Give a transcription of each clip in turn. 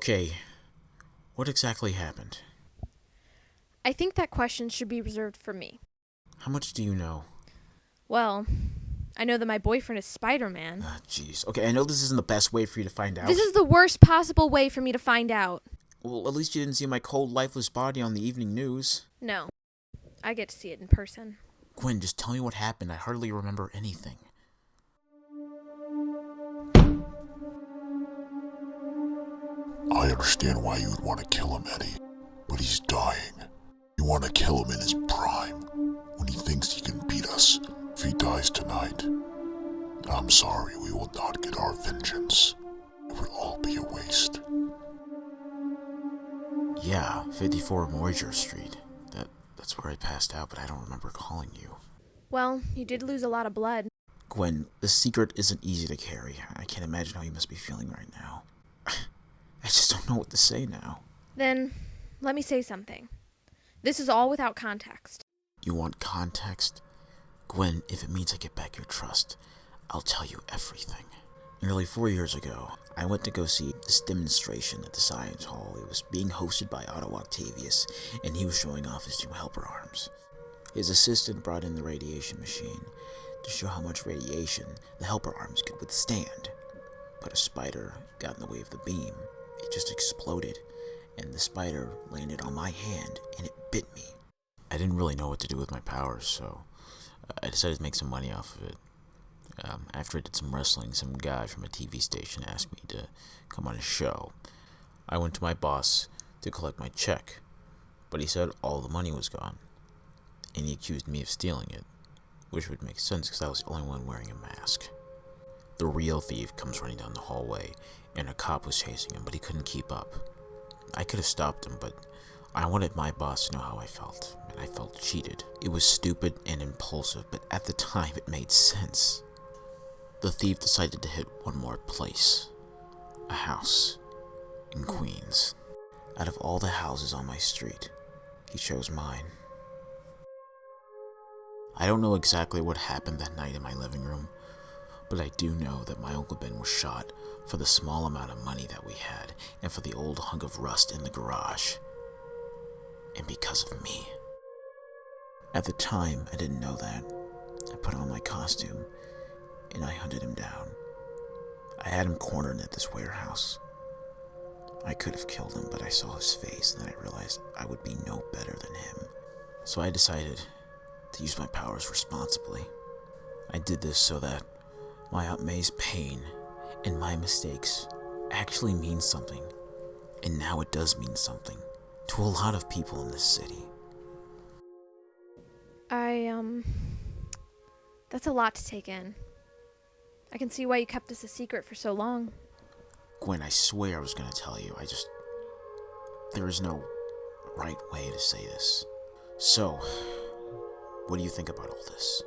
Okay, what exactly happened? I think that question should be reserved for me. How much do you know? Well, I know that my boyfriend is Spider-Man. Jeez. Okay, I know this isn't the best way for you to find out. This is the worst possible way for me to find out. Well, at least you didn't see my cold, lifeless body on the evening news. No, I get to see it in person. Gwen, just tell me what happened. I hardly remember anything. I understand why you would want to kill him, Eddie, but he's dying. You want to kill him in his prime, when he thinks he can beat us if he dies tonight. I'm sorry, we will not get our vengeance. It would all be a waste. Yeah, 54 Moyger Street. That's where I passed out, but I don't remember calling you. Well, you did lose a lot of blood. Gwen, this secret isn't easy to carry. I can't imagine how you must be feeling right now. I just don't know what to say now. Then, let me say something. This is all without context. You want context? Gwen, if it means I get back your trust, I'll tell you everything. Nearly 4 years ago, I went to go see this demonstration at the Science Hall. It was being hosted by Otto Octavius, and he was showing off his new helper arms. His assistant brought in the radiation machine to show how much radiation the helper arms could withstand. But a spider got in the way of the beam. It just exploded, and the spider landed on my hand, and it bit me. I didn't really know what to do with my powers, so I decided to make some money off of it. After I did some wrestling, some guy from a TV station asked me to come on his show. I went to my boss to collect my check, but he said all the money was gone, and he accused me of stealing it, which would make sense because I was the only one wearing a mask. The real thief comes running down the hallway, and a cop was chasing him, but he couldn't keep up. I could have stopped him, but I wanted my boss to know how I felt, and I felt cheated. It was stupid and impulsive, but at the time it made sense. The thief decided to hit one more place. A house in Queens. Out of all the houses on my street, he chose mine. I don't know exactly what happened that night in my living room, but I do know that my Uncle Ben was shot for the small amount of money that we had and for the old hunk of rust in the garage. And because of me. At the time, I didn't know that. I put on my costume, and I hunted him down. I had him cornered at this warehouse. I could have killed him, but I saw his face, and then I realized I would be no better than him. So I decided to use my powers responsibly. I did this so that my Aunt May's pain and my mistakes actually mean something. And now it does mean something to a lot of people in this city. That's a lot to take in. I can see why you kept this a secret for so long. Gwen, I swear I was gonna tell you. There is no right way to say this. So, what do you think about all this?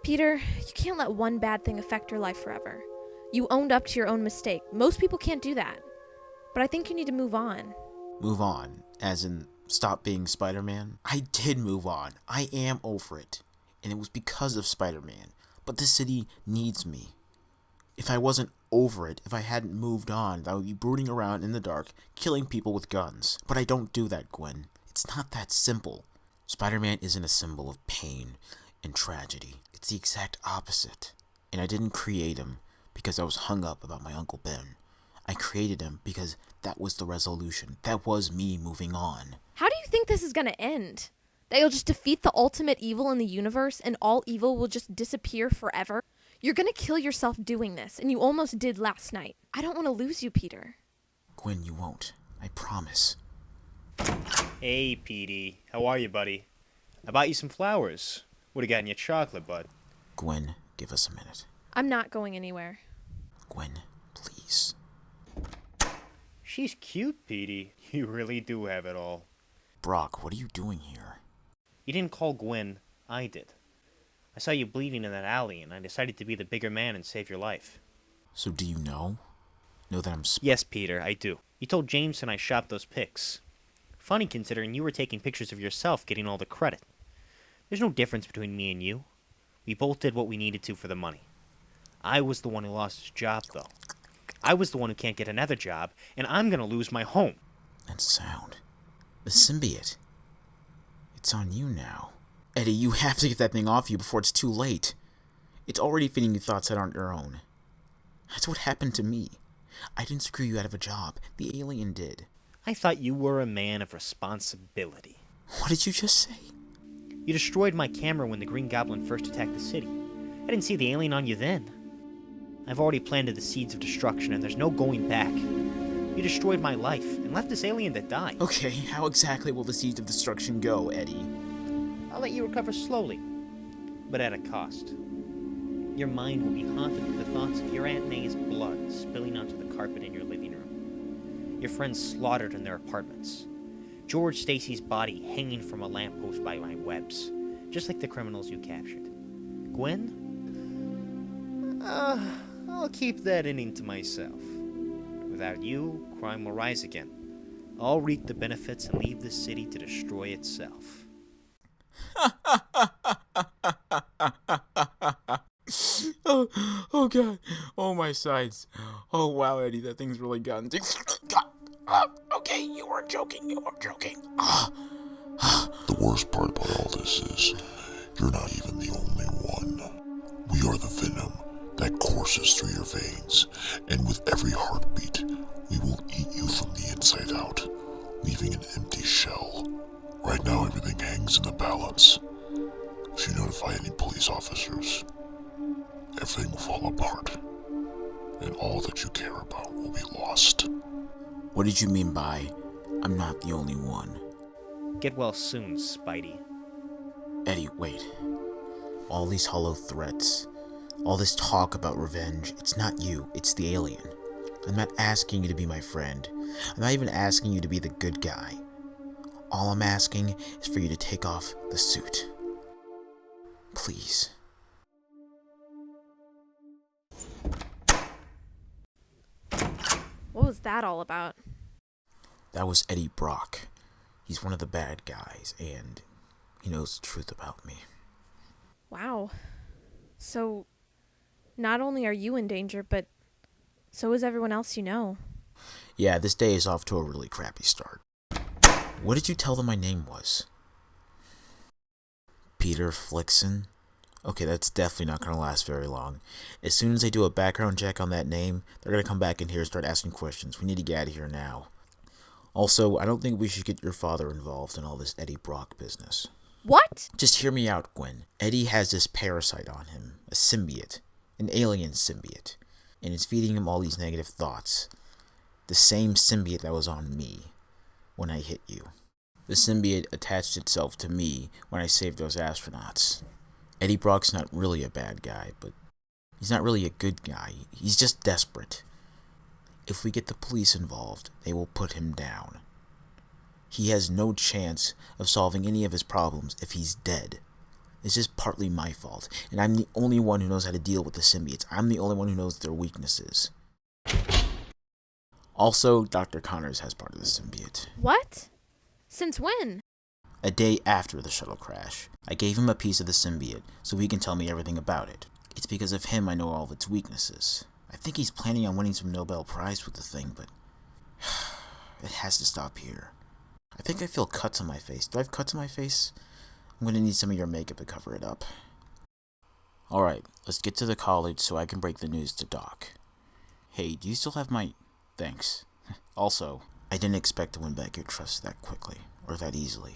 Peter, you can't let one bad thing affect your life forever. You owned up to your own mistake. Most people can't do that. But I think you need to move on. Move on, as in stop being Spider-Man? I did move on. I am over it. And it was because of Spider-Man. But this city needs me. If I wasn't over it, if I hadn't moved on, I would be brooding around in the dark, killing people with guns. But I don't do that, Gwen. It's not that simple. Spider-Man isn't a symbol of pain and tragedy. It's the exact opposite. And I didn't create him because I was hung up about my Uncle Ben. I created him because that was the resolution. That was me moving on. How do you think this is gonna end? That you'll just defeat the ultimate evil in the universe and all evil will just disappear forever? You're gonna kill yourself doing this, and you almost did last night. I don't want to lose you, Peter. Gwen, you won't. I promise. Hey, Petey. How are you, buddy? I bought you some flowers. Would've gotten you chocolate, bud. Gwen, give us a minute. I'm not going anywhere. Gwen, please. She's cute, Petey. You really do have it all. Brock, what are you doing here? You didn't call Gwen. I did. I saw you bleeding in that alley, and I decided to be the bigger man and save your life. So do you know? Know that I'm Yes, Peter, I do. You told James and I shopped those pics. Funny considering you were taking pictures of yourself getting all the credit. There's no difference between me and you. We both did what we needed to for the money. I was the one who lost his job, though. I was the one who can't get another job, and I'm gonna lose my home. That sound. The symbiote. It's on you now. Eddie, you have to get that thing off you before it's too late. It's already feeding you thoughts that aren't your own. That's what happened to me. I didn't screw you out of a job. The alien did. I thought you were a man of responsibility. What did you just say? You destroyed my camera when the Green Goblin first attacked the city. I didn't see the alien on you then. I've already planted the seeds of destruction, and there's no going back. You destroyed my life and left this alien to die. Okay, how exactly will the seeds of destruction go, Eddie? I'll let you recover slowly, but at a cost. Your mind will be haunted with the thoughts of your Aunt May's blood spilling onto the carpet in your living room. Your friends slaughtered in their apartments. George Stacy's body hanging from a lamppost by my webs, just like the criminals you captured. Gwen? I'll keep that inning to myself. Without you, crime will rise again. I'll reap the benefits and leave the city to destroy itself. Oh god. Oh, my sides. Oh wow, Eddie, that thing's really gotten deep. Okay, you were joking. The worst part about all this is, you're not even the only one. We are the venom that courses through your veins, and with every heartbeat, we will eat you from the inside out, leaving an empty shell. Right now, everything hangs in the balance. If you notify any police officers, everything will fall apart, and all that you care about will be lost. What did you mean by, I'm not the only one? Get well soon, Spidey. Eddie, wait. All these hollow threats, all this talk about revenge, it's not you, it's the alien. I'm not asking you to be my friend. I'm not even asking you to be the good guy. All I'm asking is for you to take off the suit. Please. What was that all about? That was Eddie Brock. He's one of the bad guys, and he knows the truth about me. Wow. So, not only are you in danger, but so is everyone else you know. Yeah, this day is off to a really crappy start. What did you tell them my name was? Peter Flixon? Okay, that's definitely not going to last very long. As soon as they do a background check on that name, they're going to come back in here and start asking questions. We need to get out of here now. Also, I don't think we should get your father involved in all this Eddie Brock business. What? Just hear me out, Gwen. Eddie has this parasite on him, a symbiote, an alien symbiote, and it's feeding him all these negative thoughts. The same symbiote that was on me when I hit you. The symbiote attached itself to me when I saved those astronauts. Eddie Brock's not really a bad guy, but he's not really a good guy. He's just desperate. If we get the police involved, they will put him down. He has no chance of solving any of his problems if he's dead. This is partly my fault, and I'm the only one who knows how to deal with the symbiotes. I'm the only one who knows their weaknesses. Also, Dr. Connors has part of the symbiote. What? Since when? A day after the shuttle crash. I gave him a piece of the symbiote so he can tell me everything about it. It's because of him I know all of its weaknesses. I think he's planning on winning some Nobel Prize with the thing, but it has to stop here. I think I feel cuts on my face. Do I have cuts on my face? I'm gonna need some of your makeup to cover it up. Alright, let's get to the college so I can break the news to Doc. Hey, do you still have my... Thanks. Also, I didn't expect to win back your trust that quickly, or that easily.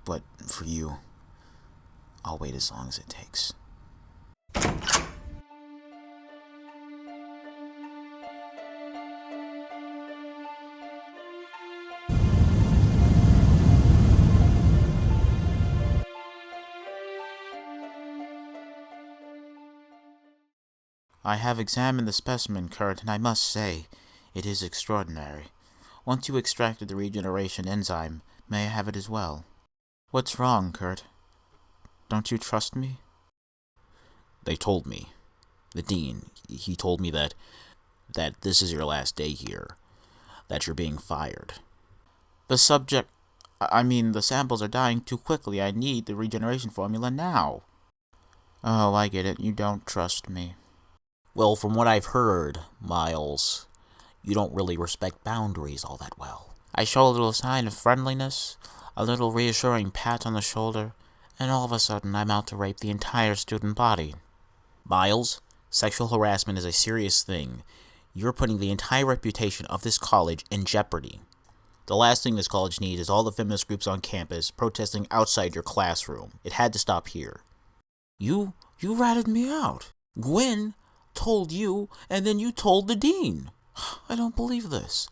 But for you, I'll wait as long as it takes. I have examined the specimen, Kurt, and I must say, it is extraordinary. Once you extracted the regeneration enzyme, may I have it as well? What's wrong, Kurt? Don't you trust me? They told me. The dean, he told me that this is your last day here. That you're being fired. The samples are dying too quickly. I need the regeneration formula now. Oh, I get it. You don't trust me. Well, from what I've heard, Miles, you don't really respect boundaries all that well. I show a little sign of friendliness, a little reassuring pat on the shoulder, and all of a sudden I'm out to rape the entire student body. Miles, sexual harassment is a serious thing. You're putting the entire reputation of this college in jeopardy. The last thing this college needs is all the feminist groups on campus protesting outside your classroom. It had to stop here. You ratted me out. Gwen told you, and then you told the dean. I don't believe this.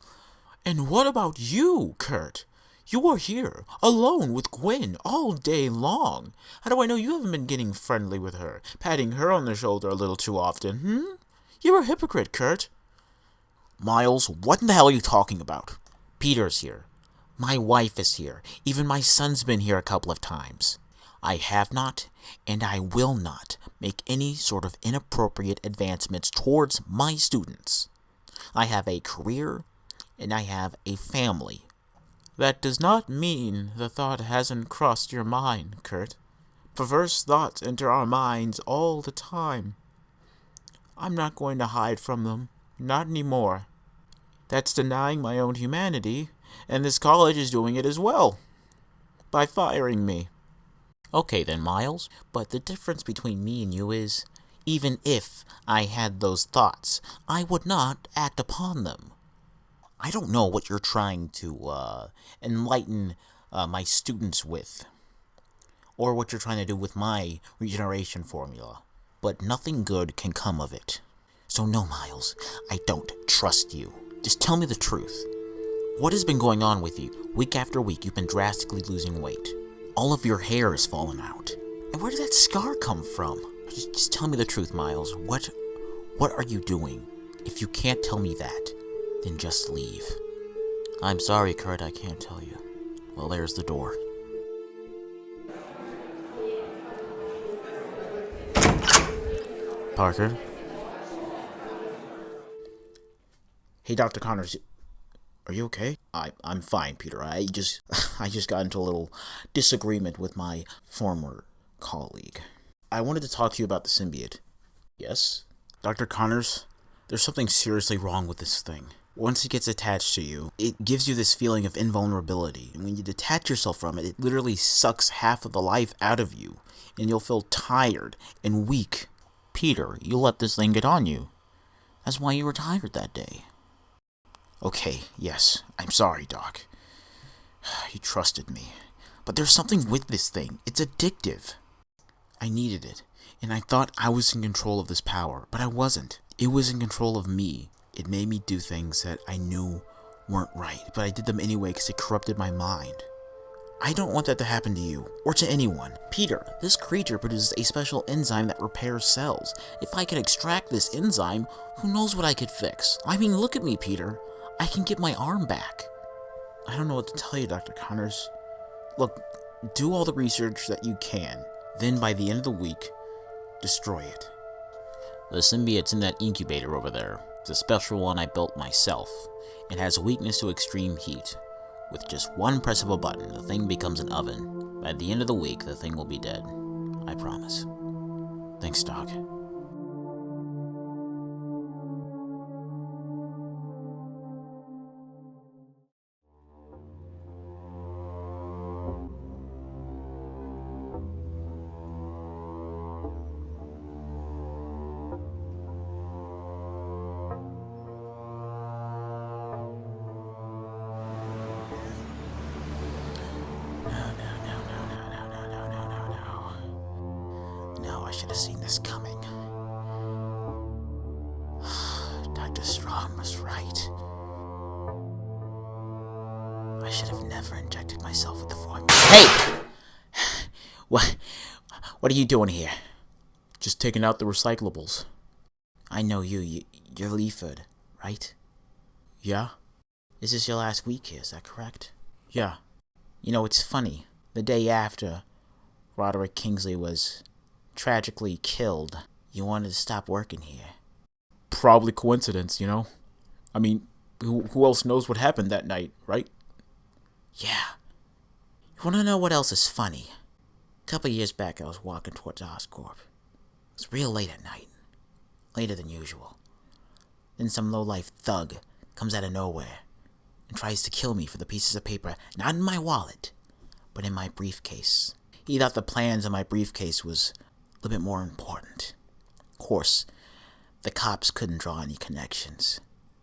And what about you, Kurt? You are here, alone with Gwen, all day long. How do I know you haven't been getting friendly with her, patting her on the shoulder a little too often, You're a hypocrite, Kurt. Miles, what in the hell are you talking about? Peter's here. My wife is here. Even my son's been here a couple of times. I have not, and I will not, make any sort of inappropriate advancements towards my students. I have a career, and I have a family. That does not mean the thought hasn't crossed your mind, Kurt. Perverse thoughts enter our minds all the time. I'm not going to hide from them, not anymore. That's denying my own humanity, and this college is doing it as well, by firing me. Okay then, Miles, but the difference between me and you is, even if I had those thoughts, I would not act upon them. I don't know what you're trying to enlighten my students with, or what you're trying to do with my regeneration formula, but nothing good can come of it. So no, Miles, I don't trust you. Just tell me the truth. What has been going on with you? Week after week, you've been drastically losing weight. All of your hair has fallen out. And where did that scar come from? Just tell me the truth, Miles. What are you doing? If you can't tell me that, then just leave. I'm sorry, Kurt, I can't tell you. Well, there's the door. Parker? Hey, Dr. Connors, are you okay? I'm fine, Peter. I just got into a little disagreement with my former colleague. I wanted to talk to you about the symbiote. Yes? Dr. Connors, there's something seriously wrong with this thing. Once it gets attached to you, it gives you this feeling of invulnerability. And when you detach yourself from it, it literally sucks half of the life out of you. And you'll feel tired and weak. Peter, you let this thing get on you. That's why you were tired that day. Okay, yes, I'm sorry, Doc. You trusted me. But there's something with this thing. It's addictive. I needed it, and I thought I was in control of this power, but I wasn't. It was in control of me. It made me do things that I knew weren't right, but I did them anyway because it corrupted my mind. I don't want that to happen to you, or to anyone. Peter, this creature produces a special enzyme that repairs cells. If I could extract this enzyme, who knows what I could fix? I mean, look at me, Peter. I can get my arm back. I don't know what to tell you, Dr. Connors. Look, do all the research that you can. Then by the end of the week, destroy it. The symbiote's in that incubator over there. It's a special one I built myself. It has a weakness to extreme heat. With just one press of a button, the thing becomes an oven. By the end of the week, the thing will be dead. I promise. Thanks, Doc. I should have seen this coming. Dr. Strong was right. I should have never injected myself with the formula. Hey! What are you doing here? Just taking out the recyclables. I know you're Leaford, right? Yeah? Is this your last week here, is that correct? Yeah. You know, it's funny. The day after Roderick Kingsley was tragically killed, you wanted to stop working here. Probably coincidence, you know? I mean, who else knows what happened that night, right? Yeah. You wanna know what else is funny? A couple years back, I was walking towards Oscorp. It was real late at night. later than usual. Then some low-life thug comes out of nowhere and tries to kill me for the pieces of paper not in my wallet, but in my briefcase. He thought the plans in my briefcase was a little bit more important. Of course, the cops couldn't draw any connections,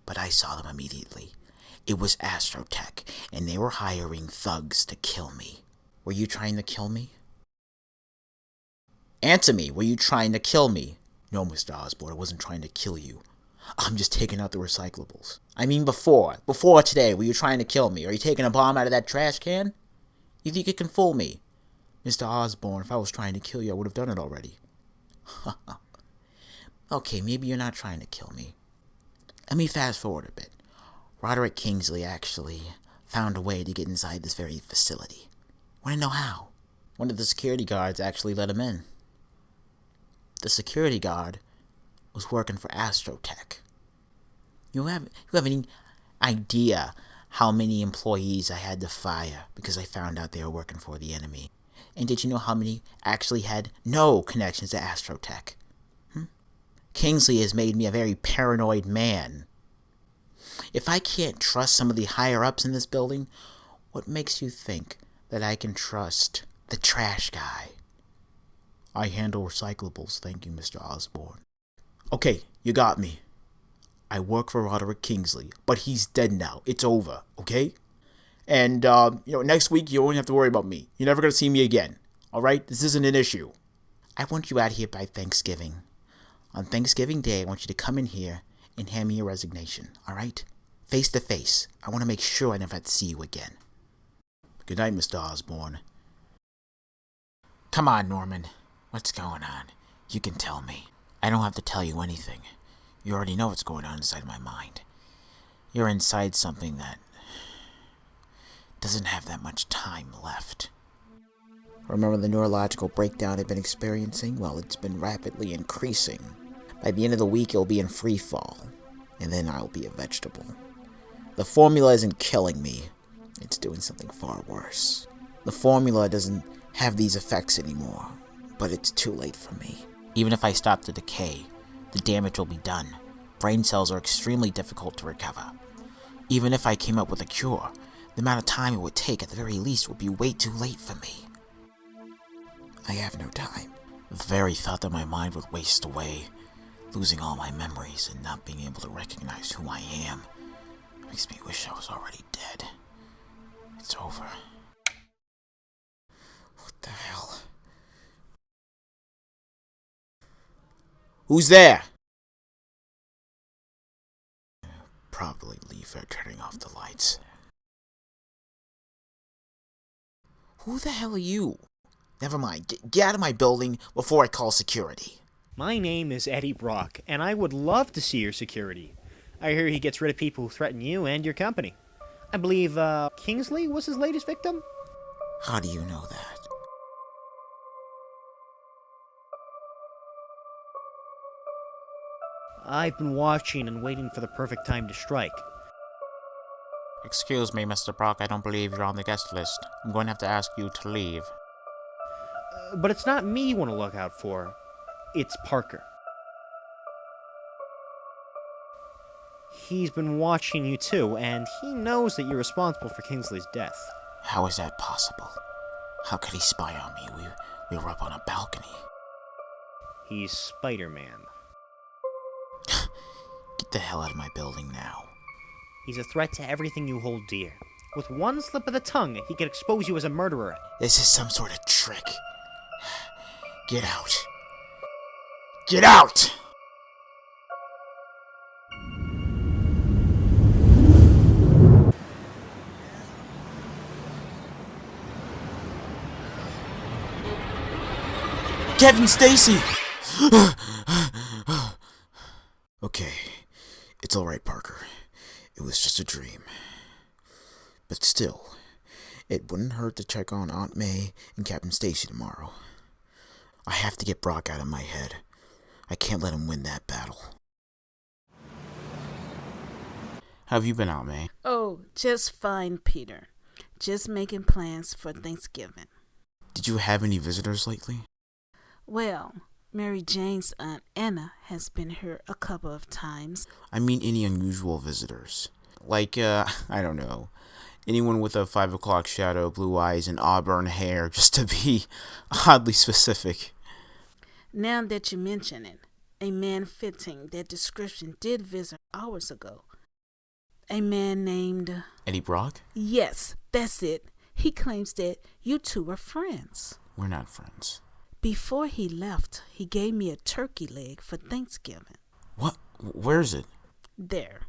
but I saw them immediately. It was Astrotech, and they were hiring thugs to kill me. Were you trying to kill me? Answer me, were you trying to kill me? No, Mr. Osborn, I wasn't trying to kill you. I'm just taking out the recyclables. I mean before today, were you trying to kill me? Are you taking a bomb out of that trash can? You think you can fool me? Mr. Osborn, if I was trying to kill you, I would have done it already. Okay, maybe you're not trying to kill me. Let me fast forward a bit. Roderick Kingsley actually found a way to get inside this very facility. Want to know how? One of the security guards actually let him in. The security guard was working for Astrotech. You have any idea how many employees I had to fire because I found out they were working for the enemy? And did you know how many actually had no connections to Astrotech? Kingsley has made me a very paranoid man. If I can't trust some of the higher-ups in this building, what makes you think that I can trust the trash guy? I handle recyclables, thank you, Mr. Osborn. Okay, you got me. I work for Roderick Kingsley, but he's dead now. It's over, okay? And, next week you won't have to worry about me. You're never gonna see me again, alright? This isn't an issue. I want you out here by Thanksgiving. On Thanksgiving Day, I want you to come in here and hand me your resignation, alright? Face to face. I want to make sure I never have to see you again. Good night, Mr. Osborn. Come on, Norman. What's going on? You can tell me. I don't have to tell you anything. You already know what's going on inside my mind. You're inside something that doesn't have that much time left. Remember the neurological breakdown I've been experiencing? Well, it's been rapidly increasing. By the end of the week, it'll be in free fall, and then I'll be a vegetable. The formula isn't killing me. It's doing something far worse. The formula doesn't have these effects anymore, but it's too late for me. Even if I stop the decay, the damage will be done. Brain cells are extremely difficult to recover. Even if I came up with a cure, the amount of time it would take at the very least would be way too late for me. I have no time. The very thought that my mind would waste away, losing all my memories and not being able to recognize who I am, makes me wish I was already dead. It's over. What the hell? Who's there? Probably leave her turning off the lights. Who the hell are you? Never mind. Get out of my building before I call security. My name is Eddie Brock, and I would love to see your security. I hear he gets rid of people who threaten you and your company. I believe, Kingsley was his latest victim? How do you know that? I've been watching and waiting for the perfect time to strike. Excuse me, Mr. Brock, I don't believe you're on the guest list. I'm going to have to ask you to leave. But it's not me you want to look out for. It's Parker. He's been watching you too, and he knows that you're responsible for Kingsley's death. How is that possible? How could he spy on me? We were up on a balcony. He's Spider-Man. Get the hell out of my building now. He's a threat to everything you hold dear. With one slip of the tongue, he could expose you as a murderer. This is some sort of trick. Get out. Get out! Kevin Stacy! Okay, it's alright, Parker. It was just a dream. But still, it wouldn't hurt to check on Aunt May and Captain Stacy tomorrow. I have to get Brock out of my head. I can't let him win that battle. How have you been, Aunt May? Oh, just fine, Peter. Just making plans for Thanksgiving. Did you have any visitors lately? Well, Mary Jane's Aunt Anna has been here a couple of times. I mean any unusual visitors. Like, I don't know. Anyone with a 5 o'clock shadow, blue eyes, and auburn hair, just to be oddly specific. Now that you mention it, a man fitting that description did visit hours ago. A man named... Eddie Brock? Yes, that's it. He claims that you two are friends. We're not friends. Before he left, he gave me a turkey leg for Thanksgiving. What? Where's it? There.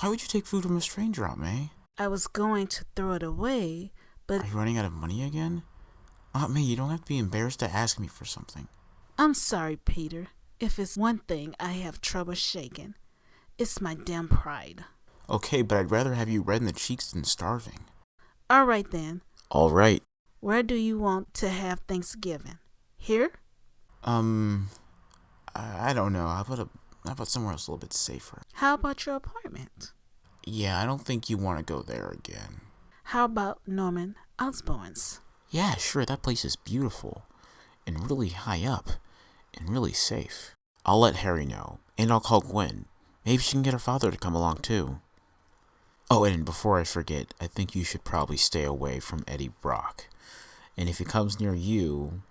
Why would you take food from a stranger, Aunt May? I was going to throw it away, but... Are you running out of money again? Aunt May, you don't have to be embarrassed to ask me for something. I'm sorry, Peter. If it's one thing I have trouble shaking, it's my damn pride. Okay, but I'd rather have you red in the cheeks than starving. All right, then. All right. Where do you want to have Thanksgiving? Here? I don't know. How about somewhere else a little bit safer? How about your apartment? Yeah, I don't think you want to go there again. How about Norman Osborne's? Yeah, sure, that place is beautiful. And really high up. And really safe. I'll let Harry know. And I'll call Gwen. Maybe she can get her father to come along too. Oh, and before I forget, I think you should probably stay away from Eddie Brock. And if he comes near you,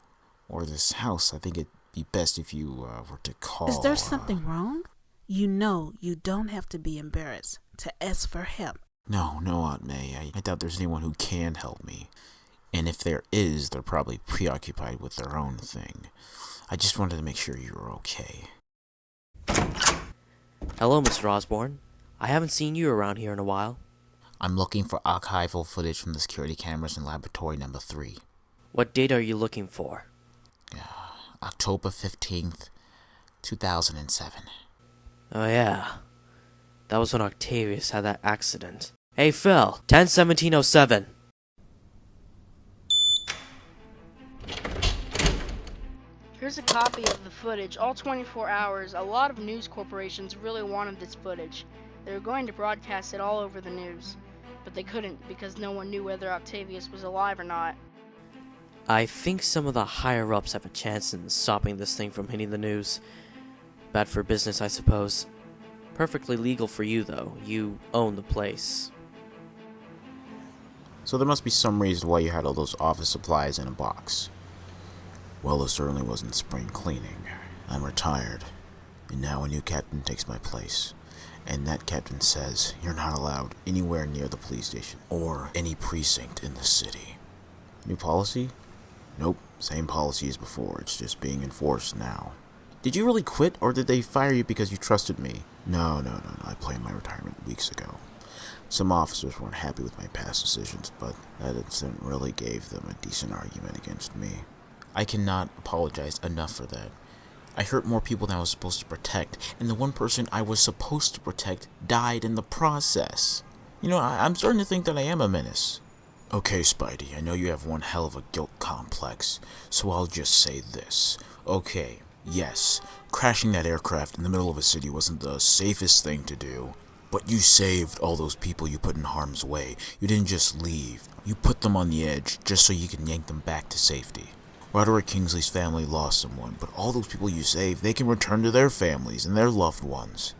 or this house, I think it'd be best if you were to call... Is there something wrong? You know you don't have to be embarrassed to ask for help. No, Aunt May. I doubt there's anyone who can help me. And if there is, they're probably preoccupied with their own thing. I just wanted to make sure you were okay. Hello, Mr. Osborne. I haven't seen you around here in a while. I'm looking for archival footage from the security cameras in laboratory number 3. What date are you looking for? October 15th, 2007. Oh yeah. That was when Octavius had that accident. Hey Phil, 10-1707. Here's a copy of the footage. All 24 hours, a lot of news corporations really wanted this footage. They were going to broadcast it all over the news, but they couldn't because no one knew whether Octavius was alive or not. I think some of the higher-ups have a chance in stopping this thing from hitting the news. Bad for business, I suppose. Perfectly legal for you, though. You own the place. So there must be some reason why you had all those office supplies in a box. Well, it certainly wasn't spring cleaning. I'm retired, and now a new captain takes my place. And that captain says you're not allowed anywhere near the police station or any precinct in the city. New policy? Nope, same policy as before. It's just being enforced now. Did you really quit, or did they fire you because you trusted me? No. I planned my retirement weeks ago. Some officers weren't happy with my past decisions, but that incident really gave them a decent argument against me. I cannot apologize enough for that. I hurt more people than I was supposed to protect, and the one person I was supposed to protect died in the process. You know, I'm starting to think that I am a menace. Okay, Spidey, I know you have one hell of a guilt complex, so I'll just say this. Okay, yes, crashing that aircraft in the middle of a city wasn't the safest thing to do, but you saved all those people you put in harm's way. You didn't just leave. You put them on the edge just so you can yank them back to safety. Roderick Kingsley's family lost someone, but all those people you saved, they can return to their families and their loved ones.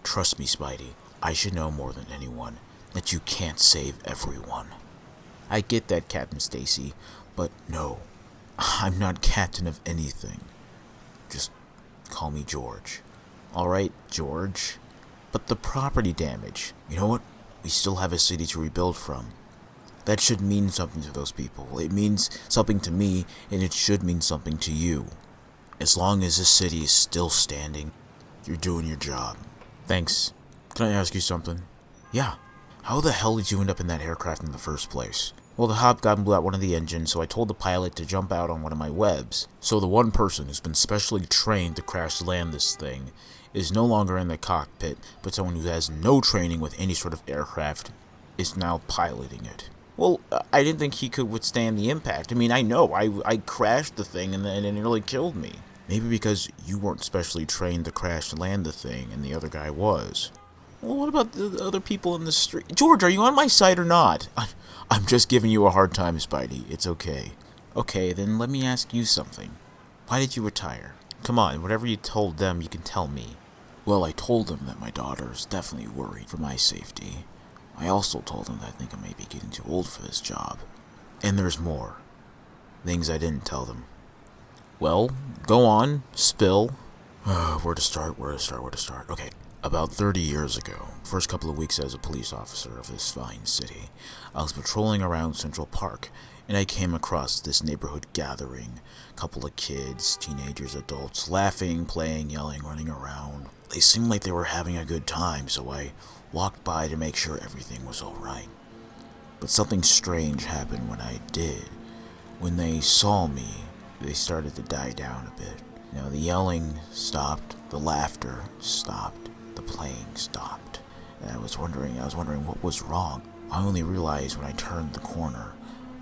Trust me, Spidey, I should know more than anyone that you can't save everyone. I get that, Captain Stacy, but no, I'm not captain of anything. Just call me George. Alright, George. But the property damage, you know what? We still have a city to rebuild from. That should mean something to those people. It means something to me, and it should mean something to you. As long as this city is still standing, you're doing your job. Thanks. Can I ask you something? Yeah. How the hell did you end up in that aircraft in the first place? Well, the hobgoblin blew out one of the engines, so I told the pilot to jump out on one of my webs. So the one person who's been specially trained to crash land this thing is no longer in the cockpit, but someone who has no training with any sort of aircraft is now piloting it. Well, I didn't think he could withstand the impact. I mean, I know, I crashed the thing and it nearly killed me. Maybe because you weren't specially trained to crash land the thing and the other guy was. Well, what about the other people in the street? George, are you on my side or not? I'm just giving you a hard time, Spidey. It's okay. Okay, then let me ask you something. Why did you retire? Come on, whatever you told them, you can tell me. Well, I told them that my daughter is definitely worried for my safety. I also told them that I think I may be getting too old for this job. And there's more. Things I didn't tell them. Well, go on, spill. Where to start? Okay. About 30 years ago, first couple of weeks as a police officer of this fine city, I was patrolling around Central Park, and I came across this neighborhood gathering. Couple of kids, teenagers, adults, laughing, playing, yelling, running around. They seemed like they were having a good time, so I walked by to make sure everything was alright. But something strange happened when I did. When they saw me, they started to die down a bit. Now the yelling stopped, the laughter stopped, the playing stopped. And I was wondering what was wrong. I only realized when I turned the corner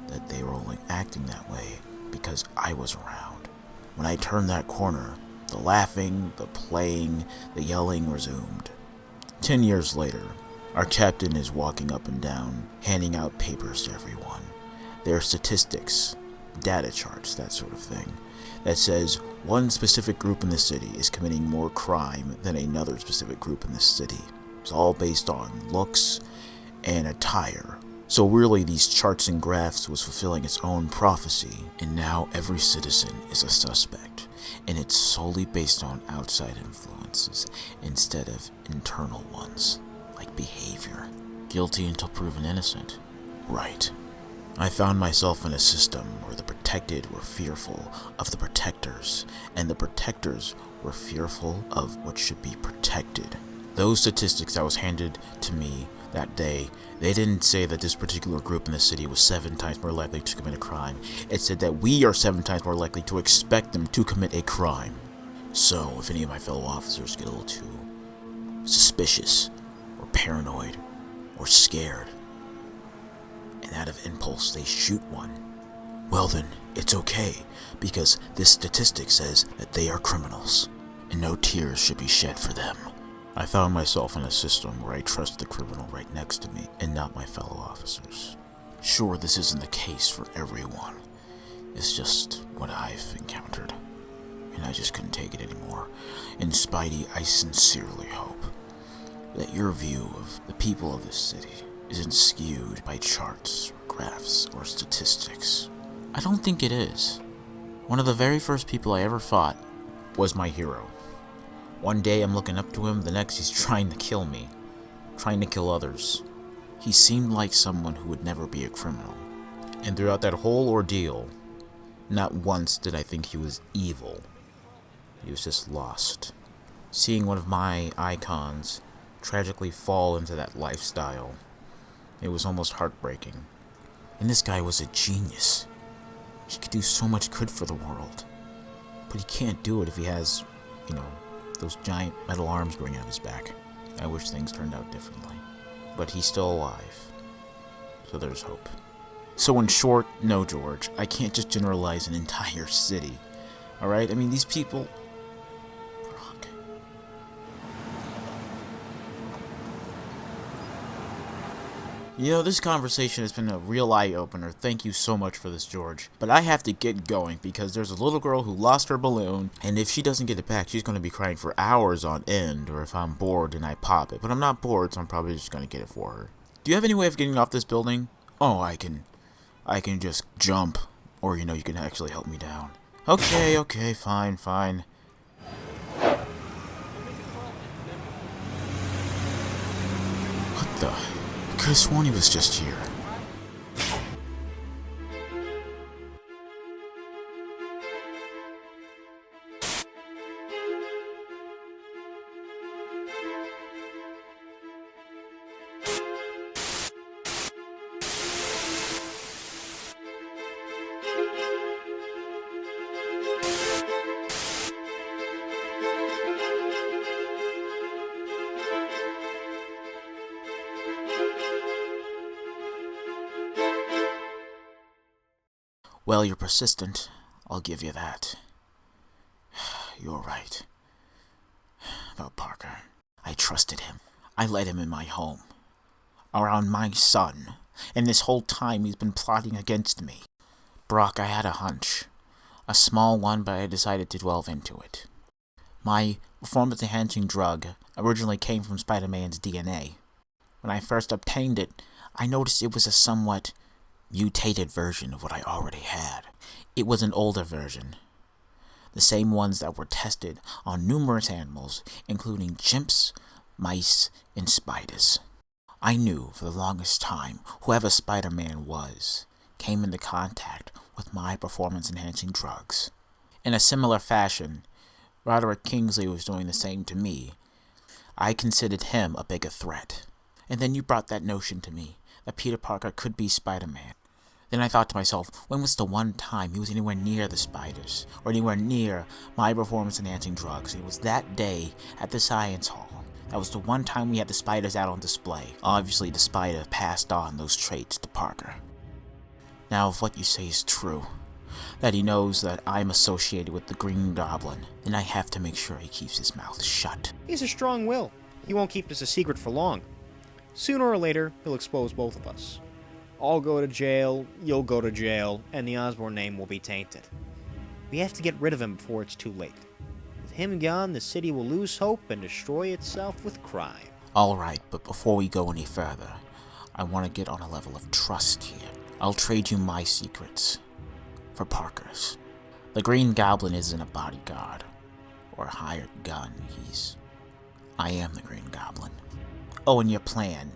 that they were only acting that way because I was around. When I turned that corner, the laughing, the playing, the yelling resumed. 10 years later, our captain is walking up and down, handing out papers to everyone. There are statistics, data charts, that sort of thing, that says one specific group in the city is committing more crime than another specific group in the city. It's all based on looks and attire. So really these charts and graphs was fulfilling its own prophecy, and now every citizen is a suspect, and it's solely based on outside influences instead of internal ones, like behavior. Guilty until proven innocent. Right. I found myself in a system where the protected were fearful of the protectors, and the protectors were fearful of what should be protected. Those statistics that was handed to me that day, they didn't say that this particular group in the city was 7 times more likely to commit a crime. It said that we are 7 times more likely to expect them to commit a crime. So, if any of my fellow officers get a little too suspicious, or paranoid, or scared, and out of impulse they shoot one, well then, it's okay, because this statistic says that they are criminals, and no tears should be shed for them. I found myself in a system where I trust the criminal right next to me, and not my fellow officers. Sure, this isn't the case for everyone. It's just what I've encountered, and I just couldn't take it anymore. And Spidey, I sincerely hope that your view of the people of this city isn't skewed by charts, or graphs, or statistics. I don't think it is. One of the very first people I ever fought was my hero. One day I'm looking up to him, the next he's trying to kill me, trying to kill others. He seemed like someone who would never be a criminal. And throughout that whole ordeal, not once did I think he was evil. He was just lost. Seeing one of my icons tragically fall into that lifestyle, it was almost heartbreaking. And this guy was a genius. He could do so much good for the world. But he can't do it if he has, those giant metal arms growing out of his back. I wish things turned out differently. But he's still alive. So there's hope. So in short, no, George, I can't just generalize an entire city. Alright? I mean, these people... Fuck. This conversation has been a real eye-opener. Thank you so much for this, George. But I have to get going because there's a little girl who lost her balloon, and if she doesn't get it back, she's going to be crying for hours on end, or if I'm bored and I pop it. But I'm not bored, so I'm probably just going to get it for her. Do you have any way of getting off this building? Oh, I can just jump, or you can actually help me down. Okay, fine. What the... I could have sworn he was just here. Well, you're persistent. I'll give you that. You're right. About Parker. I trusted him. I let him in my home. Around my son. And this whole time he's been plotting against me. Brock, I had a hunch. A small one, but I decided to delve into it. My performance-enhancing drug originally came from Spider-Man's DNA. When I first obtained it, I noticed it was a somewhat mutated version of what I already had. It was an older version. The same ones that were tested on numerous animals, including chimps, mice, and spiders. I knew for the longest time whoever Spider-Man was came into contact with my performance-enhancing drugs. In a similar fashion, Roderick Kingsley was doing the same to me. I considered him a bigger threat. And then you brought that notion to me, that Peter Parker could be Spider-Man. Then I thought to myself, when was the one time he was anywhere near the spiders, or anywhere near my performance-enhancing drugs? It was that day at the Science Hall. That was the one time we had the spiders out on display. Obviously, the spider passed on those traits to Parker. Now, if what you say is true, that he knows that I'm associated with the Green Goblin, then I have to make sure he keeps his mouth shut. He's a strong will. He won't keep this a secret for long. Sooner or later, he'll expose both of us. I'll go to jail, you'll go to jail, and the Osborn name will be tainted. We have to get rid of him before it's too late. With him gone, the city will lose hope and destroy itself with crime. Alright, but before we go any further, I want to get on a level of trust here. I'll trade you my secrets for Parker's. The Green Goblin isn't a bodyguard or a hired gun. I am the Green Goblin. Oh, and your plan.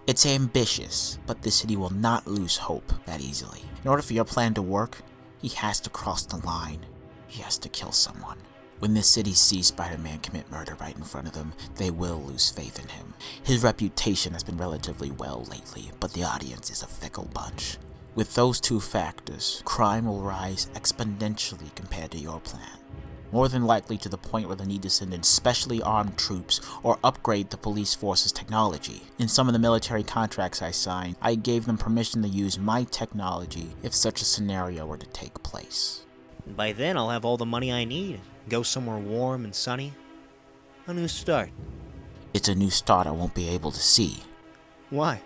It's ambitious, but the city will not lose hope that easily. In order for your plan to work, he has to cross the line. He has to kill someone. When the city sees Spider-Man commit murder right in front of them, they will lose faith in him. His reputation has been relatively well lately, but the audience is a fickle bunch. With those two factors, crime will rise exponentially compared to your plan. More than likely to the point where they need to send in specially armed troops or upgrade the police force's technology. In some of the military contracts I signed, I gave them permission to use my technology if such a scenario were to take place. By then, I'll have all the money I need. Go somewhere warm and sunny. A new start. It's a new start I won't be able to see. Why?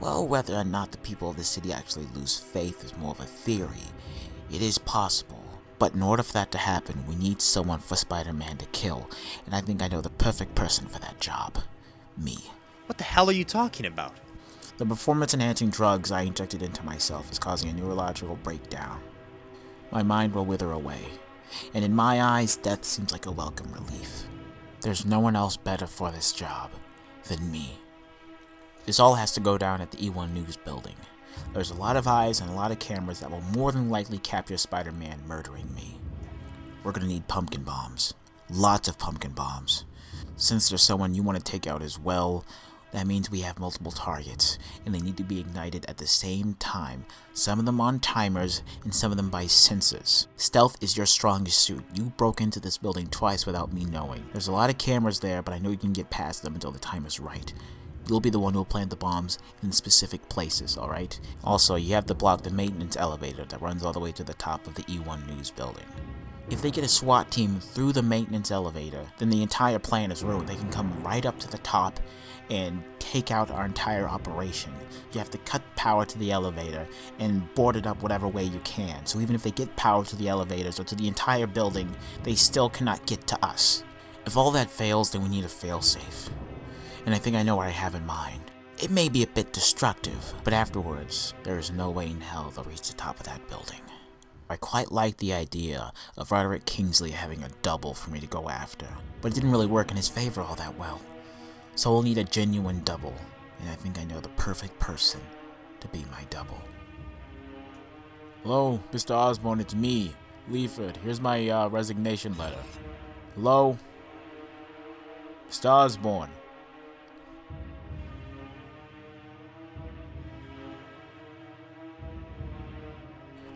Well, whether or not the people of the city actually lose faith is more of a theory. It is possible. But in order for that to happen, we need someone for Spider-Man to kill, and I think I know the perfect person for that job. Me. What the hell are you talking about? The performance-enhancing drugs I injected into myself is causing a neurological breakdown. My mind will wither away, and in my eyes, death seems like a welcome relief. There's no one else better for this job than me. This all has to go down at the E1 News building. There's a lot of eyes and a lot of cameras that will more than likely capture Spider-Man murdering me. We're gonna need pumpkin bombs. Lots of pumpkin bombs. Since there's someone you want to take out as well, that means we have multiple targets, and they need to be ignited at the same time. Some of them on timers, and some of them by sensors. Stealth is your strongest suit. You broke into this building twice without me knowing. There's a lot of cameras there, but I know you can get past them until the time is right. You'll be the one who'll plant the bombs in specific places, alright? Also, you have to block the maintenance elevator that runs all the way to the top of the E1 News building. If they get a SWAT team through the maintenance elevator, then the entire plan is ruined. They can come right up to the top and take out our entire operation. You have to cut power to the elevator and board it up whatever way you can. So even if they get power to the elevators or to the entire building, they still cannot get to us. If all that fails, then we need a failsafe. And I think I know what I have in mind. It may be a bit destructive, but afterwards, there is no way in hell they'll reach the top of that building. I quite like the idea of Roderick Kingsley having a double for me to go after, but it didn't really work in his favor all that well. So we'll need a genuine double, and I think I know the perfect person to be my double. Hello, Mr. Osborn, it's me, Leaford. Here's my resignation letter. Hello? Mr. Osborn.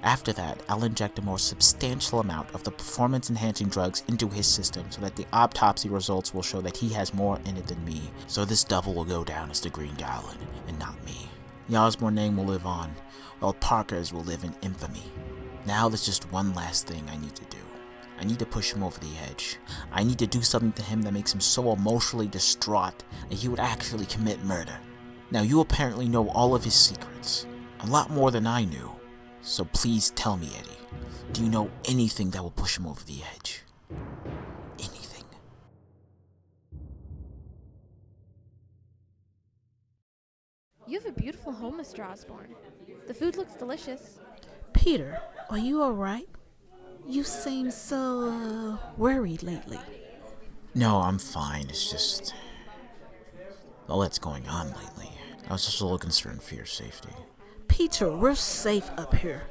After that, I'll inject a more substantial amount of the performance-enhancing drugs into his system so that the autopsy results will show that he has more in it than me. So this double will go down as the Green Goblin, and not me. The Osborn name will live on, while Parker's will live in infamy. Now there's just one last thing I need to do. I need to push him over the edge. I need to do something to him that makes him so emotionally distraught that he would actually commit murder. Now you apparently know all of his secrets. A lot more than I knew. So please tell me, Eddie, do you know anything that will push him over the edge? Anything. You have a beautiful home, Mr. Osborne. The food looks delicious. Peter, are you all right? You seem so, worried lately. No, I'm fine. It's just all that's going on lately. I was just a little concerned for your safety. Peter, we're safe up here.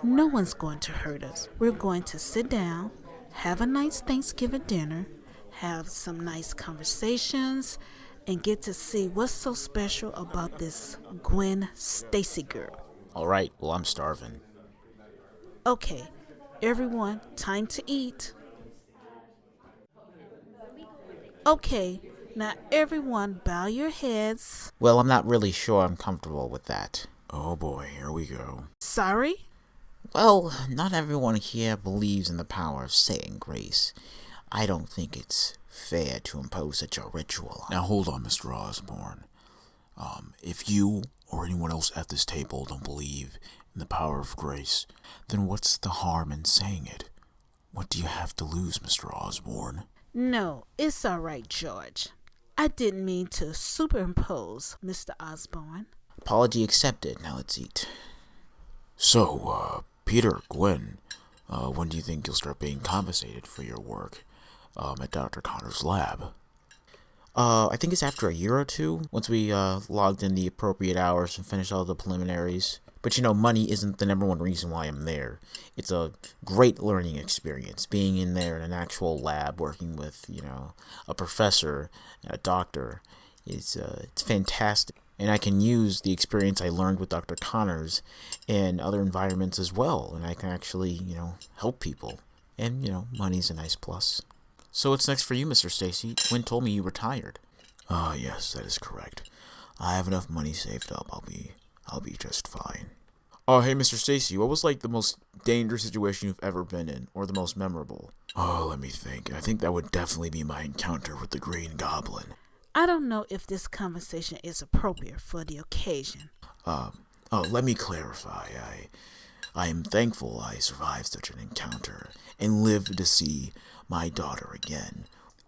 No one's going to hurt us. We're going to sit down, have a nice Thanksgiving dinner, have some nice conversations, and get to see what's so special about this Gwen Stacy girl. All right, well, I'm starving. Okay, everyone, time to eat. Okay, now everyone bow your heads. Well, I'm not really sure I'm comfortable with that. Oh boy, here we go. Sorry? Well, not everyone here believes in the power of saying grace. I don't think it's fair to impose such a ritual on. Now hold on, Mr. Osborne. If you or anyone else at this table don't believe in the power of grace, then what's the harm in saying it? What do you have to lose, Mr. Osborne? No, it's all right, George. I didn't mean to superimpose, Mr. Osborne. Apology accepted. Now let's eat. So, Peter, Gwen, when do you think you'll start being compensated for your work at Dr. Connor's lab? I think it's after a year or two, once we logged in the appropriate hours and finished all the preliminaries. But money isn't the number one reason why I'm there. It's a great learning experience, being in there in an actual lab, working with, a professor, a doctor. It's fantastic. And I can use the experience I learned with Dr. Connors in other environments as well. And I can actually, help people. And, money's a nice plus. So what's next for you, Mr. Stacy? Gwen told me you retired. Yes, that is correct. I have enough money saved up. I'll be just fine. Oh, hey, Mr. Stacy, what was the most dangerous situation you've ever been in, or the most memorable? Oh, let me think. I think that would definitely be my encounter with the Green Goblin. I don't know if this conversation is appropriate for the occasion. Let me clarify. I am thankful I survived such an encounter and lived to see my daughter again.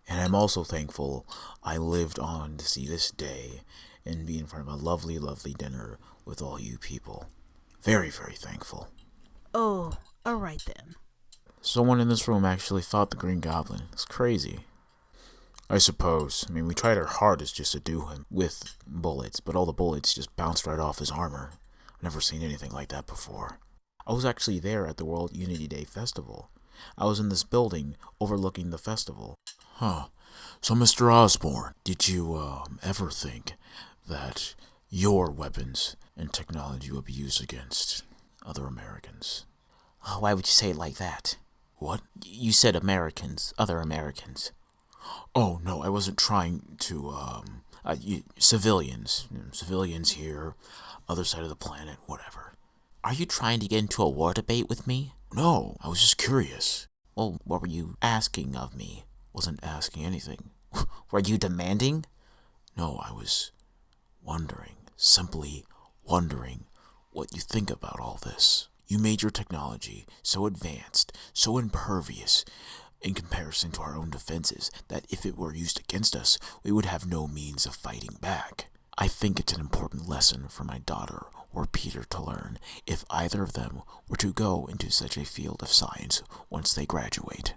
And I'm also thankful I lived on to see this day and be in front of a lovely, lovely dinner with all you people. Very, very thankful. Oh, all right then. Someone in this room actually fought the Green Goblin. It's crazy. I suppose. We tried our hardest just to do him with bullets, but all the bullets just bounced right off his armor. I've never seen anything like that before. I was actually there at the World Unity Day Festival. I was in this building overlooking the festival. Huh. So, Mr. Osborne, did you ever think that your weapons and technology would be used against other Americans? Why would you say it like that? What? You said Americans, other Americans. Oh, no, I wasn't trying to, civilians. Civilians here, other side of the planet, whatever. Are you trying to get into a war debate with me? No, I was just curious. Well, what were you asking of me? Wasn't asking anything. Were you demanding? No, I was wondering, simply wondering what you think about all this. You made your technology so advanced, so impervious in comparison to our own defenses, that if it were used against us, we would have no means of fighting back. I think it's an important lesson for my daughter or Peter to learn if either of them were to go into such a field of science once they graduate.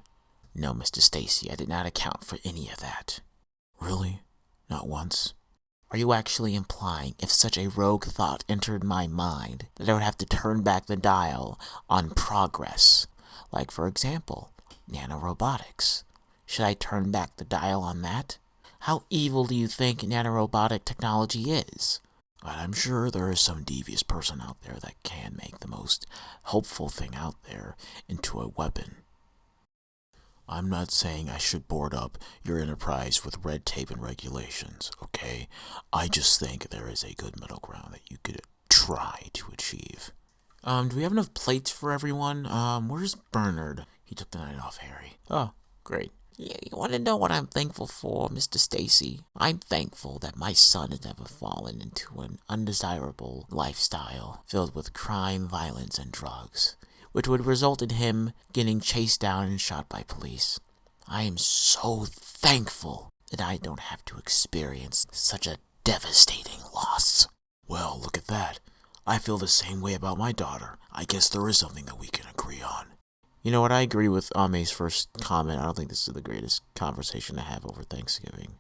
No, Mr. Stacy, I did not account for any of that. Really? Not once? Are you actually implying if such a rogue thought entered my mind that I would have to turn back the dial on progress? Like, for example, nanorobotics. Should I turn back the dial on that? How evil do you think nanorobotic technology is? I'm sure there is some devious person out there that can make the most helpful thing out there into a weapon. I'm not saying I should board up your enterprise with red tape and regulations, okay? I just think there is a good middle ground that you could try to achieve. Do we have enough plates for everyone? Where's Bernard? He took the night off, Harry. Oh, great. You want to know what I'm thankful for, Mr. Stacy? I'm thankful that my son has never fallen into an undesirable lifestyle filled with crime, violence, and drugs, which would result in him getting chased down and shot by police. I am so thankful that I don't have to experience such a devastating loss. Well, look at that. I feel the same way about my daughter. I guess there is something that we can agree on. You know what, I agree with Ame's first comment. I don't think this is the greatest conversation to have over Thanksgiving.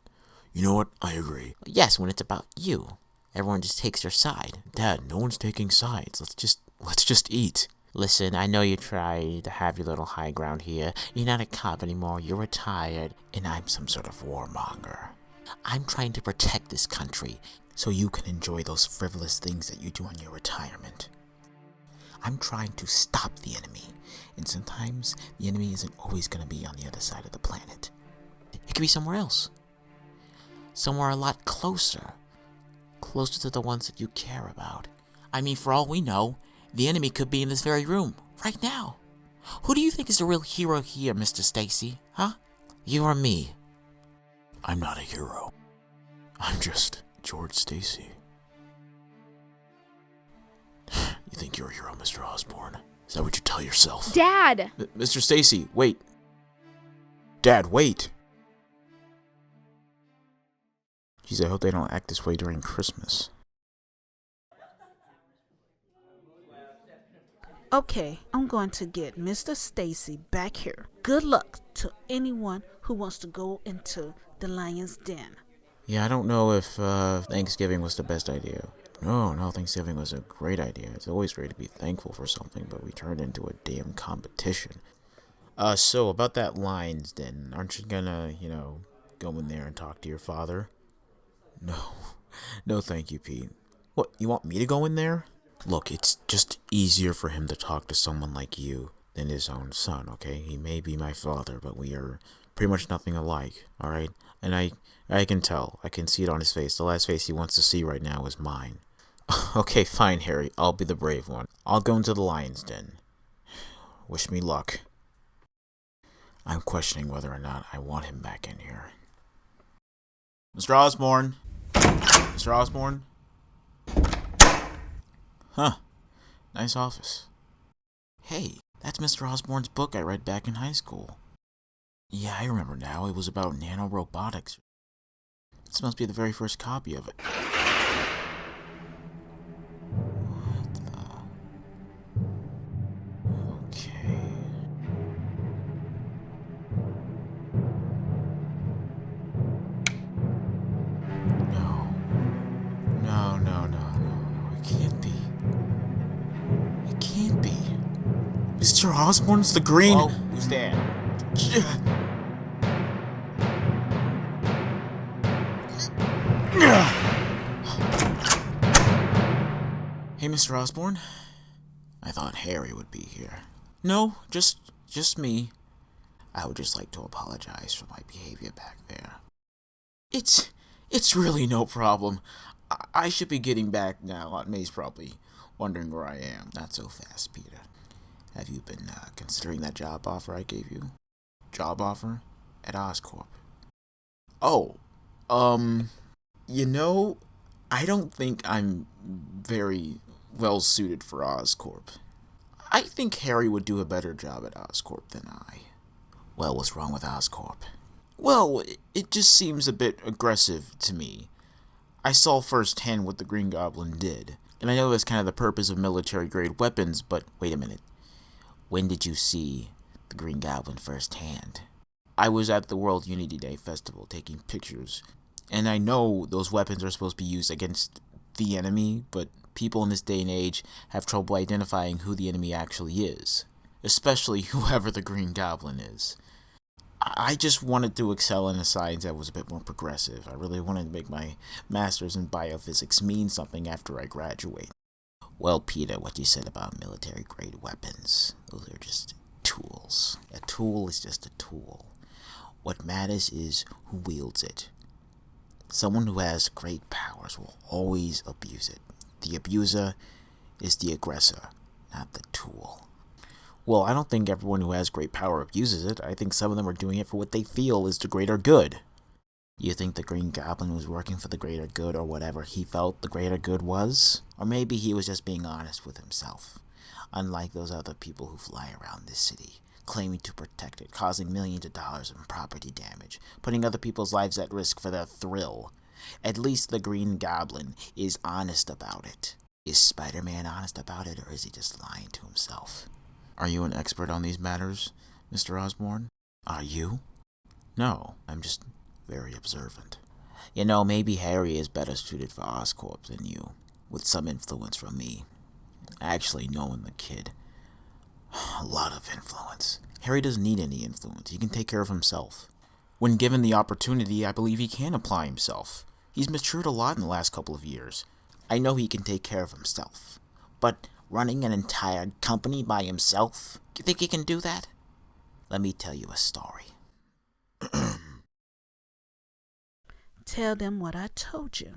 You know what, I agree. Yes, when it's about you. Everyone just takes your side. Dad, no one's taking sides. Let's just eat. Listen, I know you try to have your little high ground here. You're not a cop anymore, you're retired, and I'm some sort of warmonger. I'm trying to protect this country so you can enjoy those frivolous things that you do in your retirement. I'm trying to stop the enemy, and sometimes the enemy isn't always going to be on the other side of the planet. It could be somewhere else. Somewhere a lot closer. Closer to the ones that you care about. I mean, for all we know, the enemy could be in this very room, right now. Who do you think is the real hero here, Mr. Stacy? Huh? You or me? I'm not a hero. I'm just George Stacy. You think you're a hero, Mr. Osborne? Is that what you tell yourself? Dad! Mr. Stacy, wait. Dad, wait. Jeez, I hope they don't act this way during Christmas. Okay, I'm going to get Mr. Stacy back here. Good luck to anyone who wants to go into the lion's den. Yeah, I don't know if Thanksgiving was the best idea. No, Thanksgiving was a great idea. It's always great to be thankful for something, but we turned into a damn competition. So about that lion's den, aren't you gonna, go in there and talk to your father? No, thank you, Pete. What, you want me to go in there? Look, it's just easier for him to talk to someone like you than his own son, okay? He may be my father, but we are pretty much nothing alike, alright? And I can tell. I can see it on his face. The last face he wants to see right now is mine. Okay, fine, Harry. I'll be the brave one. I'll go into the lion's den. Wish me luck. I'm questioning whether or not I want him back in here. Mr. Osborne? Mr. Osborne? Huh. Nice office. Hey, that's Mr. Osborne's book I read back in high school. Yeah, I remember now. It was about nanorobotics. This must be the very first copy of it. What the... Okay... No. It can't be. It can't be. Mr. Osborne's the green... Hello? Who's there? Hey, Mr. Osborne. I thought Harry would be here. No, just me. I would just like to apologize for my behavior back there. It's really no problem. I should be getting back now. Aunt May's probably wondering where I am. Not so fast, Peter. Have you been considering that job offer I gave you? Job offer? At Oscorp. Oh, I don't think I'm very well suited for Oscorp. I think Harry would do a better job at Oscorp than I. Well, what's wrong with Oscorp? Well, it just seems a bit aggressive to me. I saw firsthand what the Green Goblin did, and I know that's kind of the purpose of military-grade weapons, but wait a minute. When did you see the Green Goblin firsthand? I was at the World Unity Day Festival taking pictures, and I know those weapons are supposed to be used against the enemy, but people in this day and age have trouble identifying who the enemy actually is, especially whoever the Green Goblin is. I just wanted to excel in a science that was a bit more progressive. I really wanted to make my master's in biophysics mean something after I graduate. Well, Peter, what you said about military-grade weapons, those are just tools. A tool is just a tool. What matters is who wields it. Someone who has great powers will always abuse it. The abuser is the aggressor, not the tool. Well, I don't think everyone who has great power abuses it. I think some of them are doing it for what they feel is the greater good. You think the Green Goblin was working for the greater good or whatever he felt the greater good was? Or maybe he was just being honest with himself. Unlike those other people who fly around this city, claiming to protect it, causing millions of dollars in property damage, putting other people's lives at risk for their thrill. At least the Green Goblin is honest about it. Is Spider-Man honest about it, or is he just lying to himself? Are you an expert on these matters, Mr. Osborn? Are you? No, I'm just very observant. You know, maybe Harry is better suited for Oscorp than you, with some influence from me. Actually, knowing the kid, a lot of influence. Harry doesn't need any influence. He can take care of himself. When given the opportunity, I believe he can apply himself. He's matured a lot in the last couple of years. I know he can take care of himself. But running an entire company by himself? You think he can do that? Let me tell you a story. Tell them what I told you.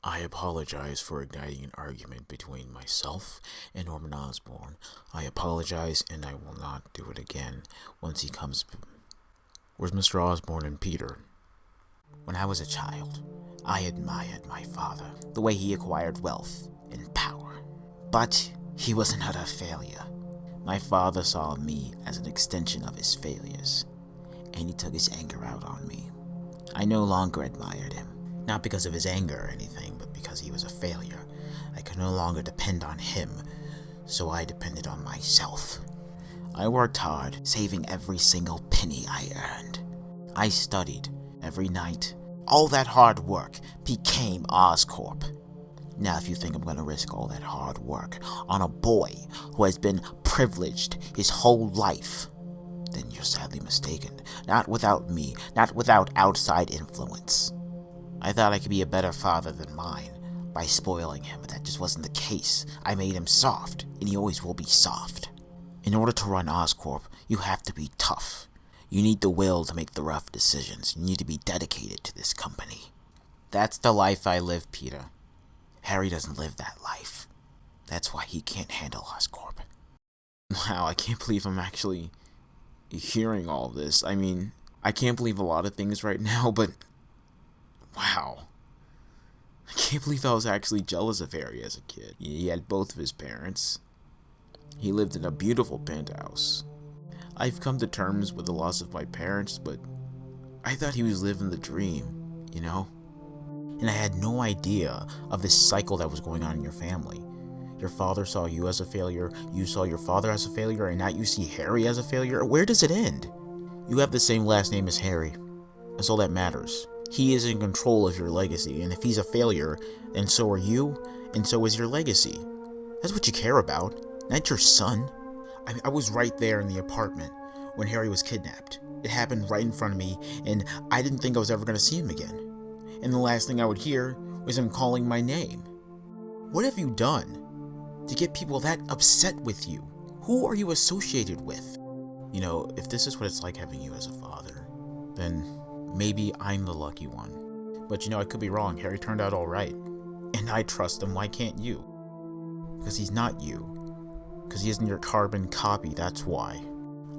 I apologize for igniting an argument between myself and Norman Osborn. I apologize, and I will not do it again once he comes. Where's Mr. Osborn and Peter? When I was a child, I admired my father, the way he acquired wealth and power. But he was an utter failure. My father saw me as an extension of his failures, and he took his anger out on me. I no longer admired him. Not because of his anger or anything, but because he was a failure. I could no longer depend on him, so I depended on myself. I worked hard, saving every single penny I earned. I studied every night. All that hard work became Oscorp. Now, if you think I'm gonna risk all that hard work on a boy who has been privileged his whole life, then you're sadly mistaken. Not without me, not without outside influence. I thought I could be a better father than mine by spoiling him, but that just wasn't the case. I made him soft, and he always will be soft. In order to run Oscorp, you have to be tough. You need the will to make the rough decisions. You need to be dedicated to this company. That's the life I live, Peter. Harry doesn't live that life. That's why he can't handle Oscorp. Wow, I can't believe I'm actually hearing all this. I mean, I can't believe a lot of things right now, but wow. I can't believe I was actually jealous of Harry as a kid. He had both of his parents. He lived in a beautiful penthouse. I've come to terms with the loss of my parents, but I thought he was living the dream, you know? And I had no idea of this cycle that was going on in your family. Your father saw you as a failure, you saw your father as a failure, and now you see Harry as a failure? Where does it end? You have the same last name as Harry. That's all that matters. He is in control of your legacy, and if he's a failure, then so are you, and so is your legacy. That's what you care about, not your son. I was right there in the apartment when Harry was kidnapped. It happened right in front of me, and I didn't think I was ever going to see him again. And the last thing I would hear was him calling my name. What have you done to get people that upset with you? Who are you associated with? You know, if this is what it's like having you as a father, then maybe I'm the lucky one. But you know, I could be wrong. Harry turned out alright. And I trust him. Why can't you? Because he's not you. Because he isn't your carbon copy, that's why.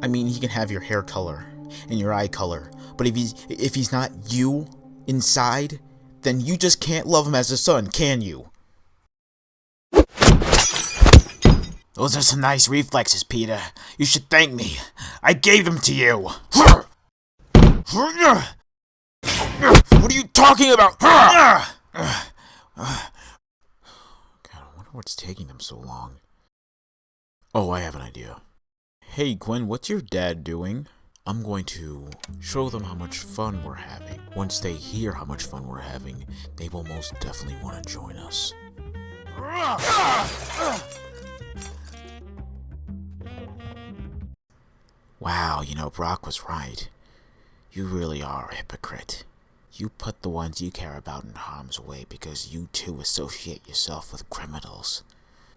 I mean, he can have your hair color and your eye color, but if he's not you inside, then you just can't love him as a son, can you? Those are some nice reflexes, Peter. You should thank me. I gave them to you. What are you talking about? God, I wonder what's taking them so long. Oh, I have an idea. Hey, Gwen, what's your dad doing? I'm going to show them how much fun we're having. Once they hear how much fun we're having, they will most definitely want to join us. Wow, you know, Brock was right. You really are a hypocrite. You put the ones you care about in harm's way because you too associate yourself with criminals.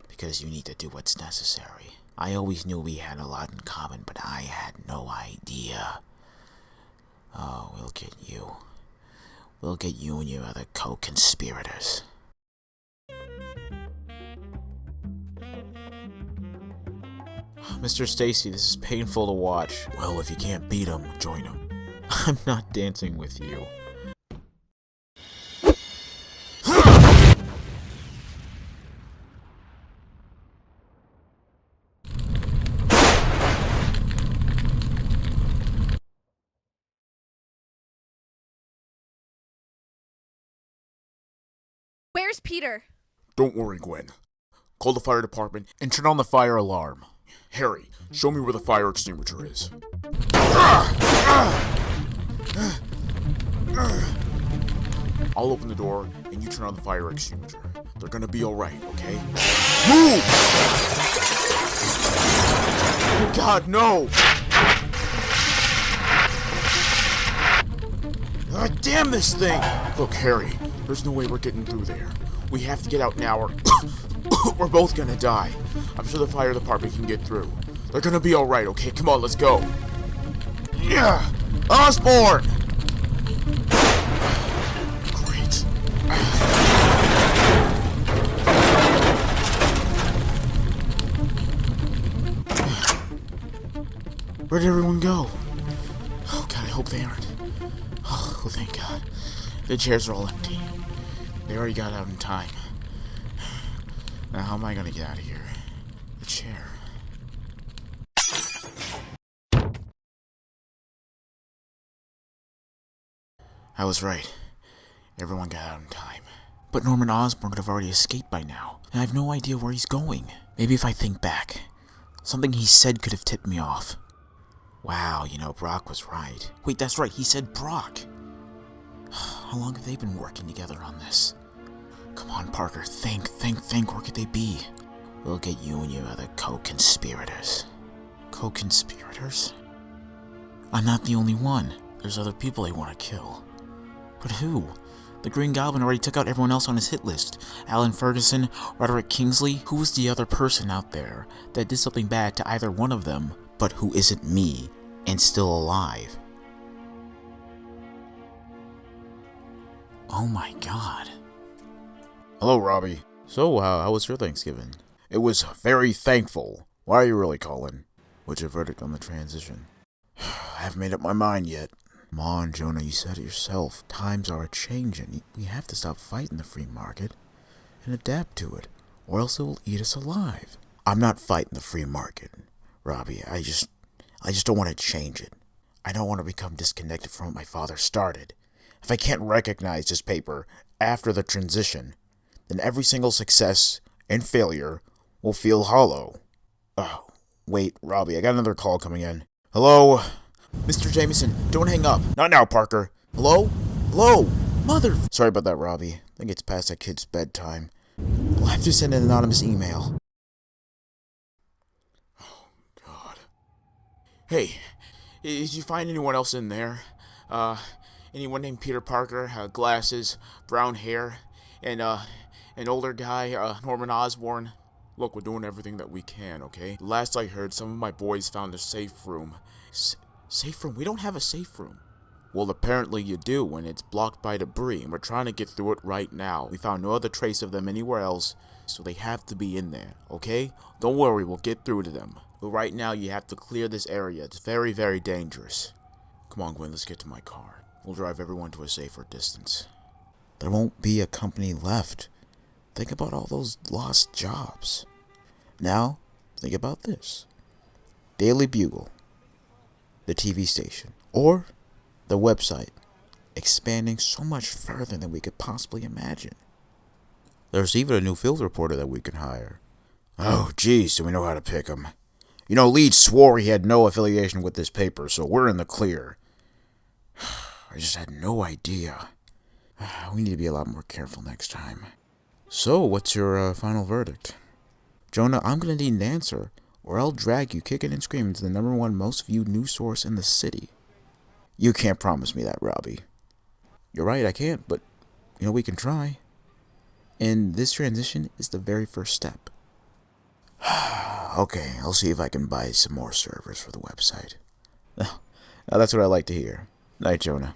Because you need to do what's necessary. I always knew we had a lot in common, but I had no idea. Oh, we'll get you. We'll get you and your other co-conspirators. Mr. Stacy, this is painful to watch. Well, if you can't beat him, join him. I'm not dancing with you. Where's Peter? Don't worry, Gwen. Call the fire department and turn on the fire alarm. Harry, show me where the fire extinguisher is. I'll open the door and you turn on the fire extinguisher. They're gonna be alright, okay? Move! Oh God, no! Ah, damn this thing! Look, Harry, there's no way we're getting through there. We have to get out now or we're both gonna die. I'm sure the fire department can get through. They're gonna be alright, okay? Come on, let's go. Yeah! Osborne! Great. Where'd everyone go? Oh God, I hope they aren't. Oh, thank God. The chairs are all empty. They already got out in time. Now, how am I gonna get out of here? The chair. I was right. Everyone got out in time. But Norman Osborn could have already escaped by now, and I have no idea where he's going. Maybe if I think back, something he said could have tipped me off. Wow, Brock was right. Wait, that's right, he said Brock. How long have they been working together on this? Come on, Parker, think, where could they be? We'll get you and your other co-conspirators. Co-conspirators? I'm not the only one. There's other people they want to kill. But who? The Green Goblin already took out everyone else on his hit list. Alan Ferguson, Roderick Kingsley. Who was the other person out there that did something bad to either one of them, but who isn't me, and still alive? Oh my God. Hello, Robbie. So, how was your Thanksgiving? It was very thankful. Why are you really calling? What's your verdict on the transition? I haven't made up my mind yet. Come on, Jonah, you said it yourself. Times are a-changing. We have to stop fighting the free market and adapt to it, or else it will eat us alive. I'm not fighting the free market, Robbie. I just don't want to change it. I don't want to become disconnected from what my father started. If I can't recognize this paper after the transition, then every single success and failure will feel hollow. Oh, wait, Robbie, I got another call coming in. Hello? Mr. Jameson, don't hang up. Not now, Parker. Hello? Hello? Mother... Sorry about that, Robbie. I think it's past that kid's bedtime. I'll have to send an anonymous email. Oh, God. Hey, did you find anyone else in there? Anyone named Peter Parker, glasses, brown hair, and, an older guy, Norman Osborn? Look, we're doing everything that we can, okay? Last I heard, some of my boys found a safe room. Safe room? We don't have a safe room. Well, apparently you do, and it's blocked by debris, and we're trying to get through it right now. We found no other trace of them anywhere else, so they have to be in there, okay? Don't worry, we'll get through to them. But right now, you have to clear this area. It's very, very dangerous. Come on, Gwen, let's get to my car. We'll drive everyone to a safer distance. There won't be a company left. Think about all those lost jobs. Now, think about this. Daily Bugle, the TV station, or the website, expanding so much further than we could possibly imagine. There's even a new field reporter that we can hire. Oh, geez, do we know how to pick him? Leeds swore he had no affiliation with this paper, so we're in the clear. I just had no idea. We need to be a lot more careful next time. So, what's your final verdict? Jonah, I'm gonna need an answer, or I'll drag you kicking and screaming to the #1 most viewed news source in the city. You can't promise me that, Robbie. You're right, I can't, but, we can try. And this transition is the very first step. Okay, I'll see if I can buy some more servers for the website. Now, that's what I like to hear. Night, Jonah.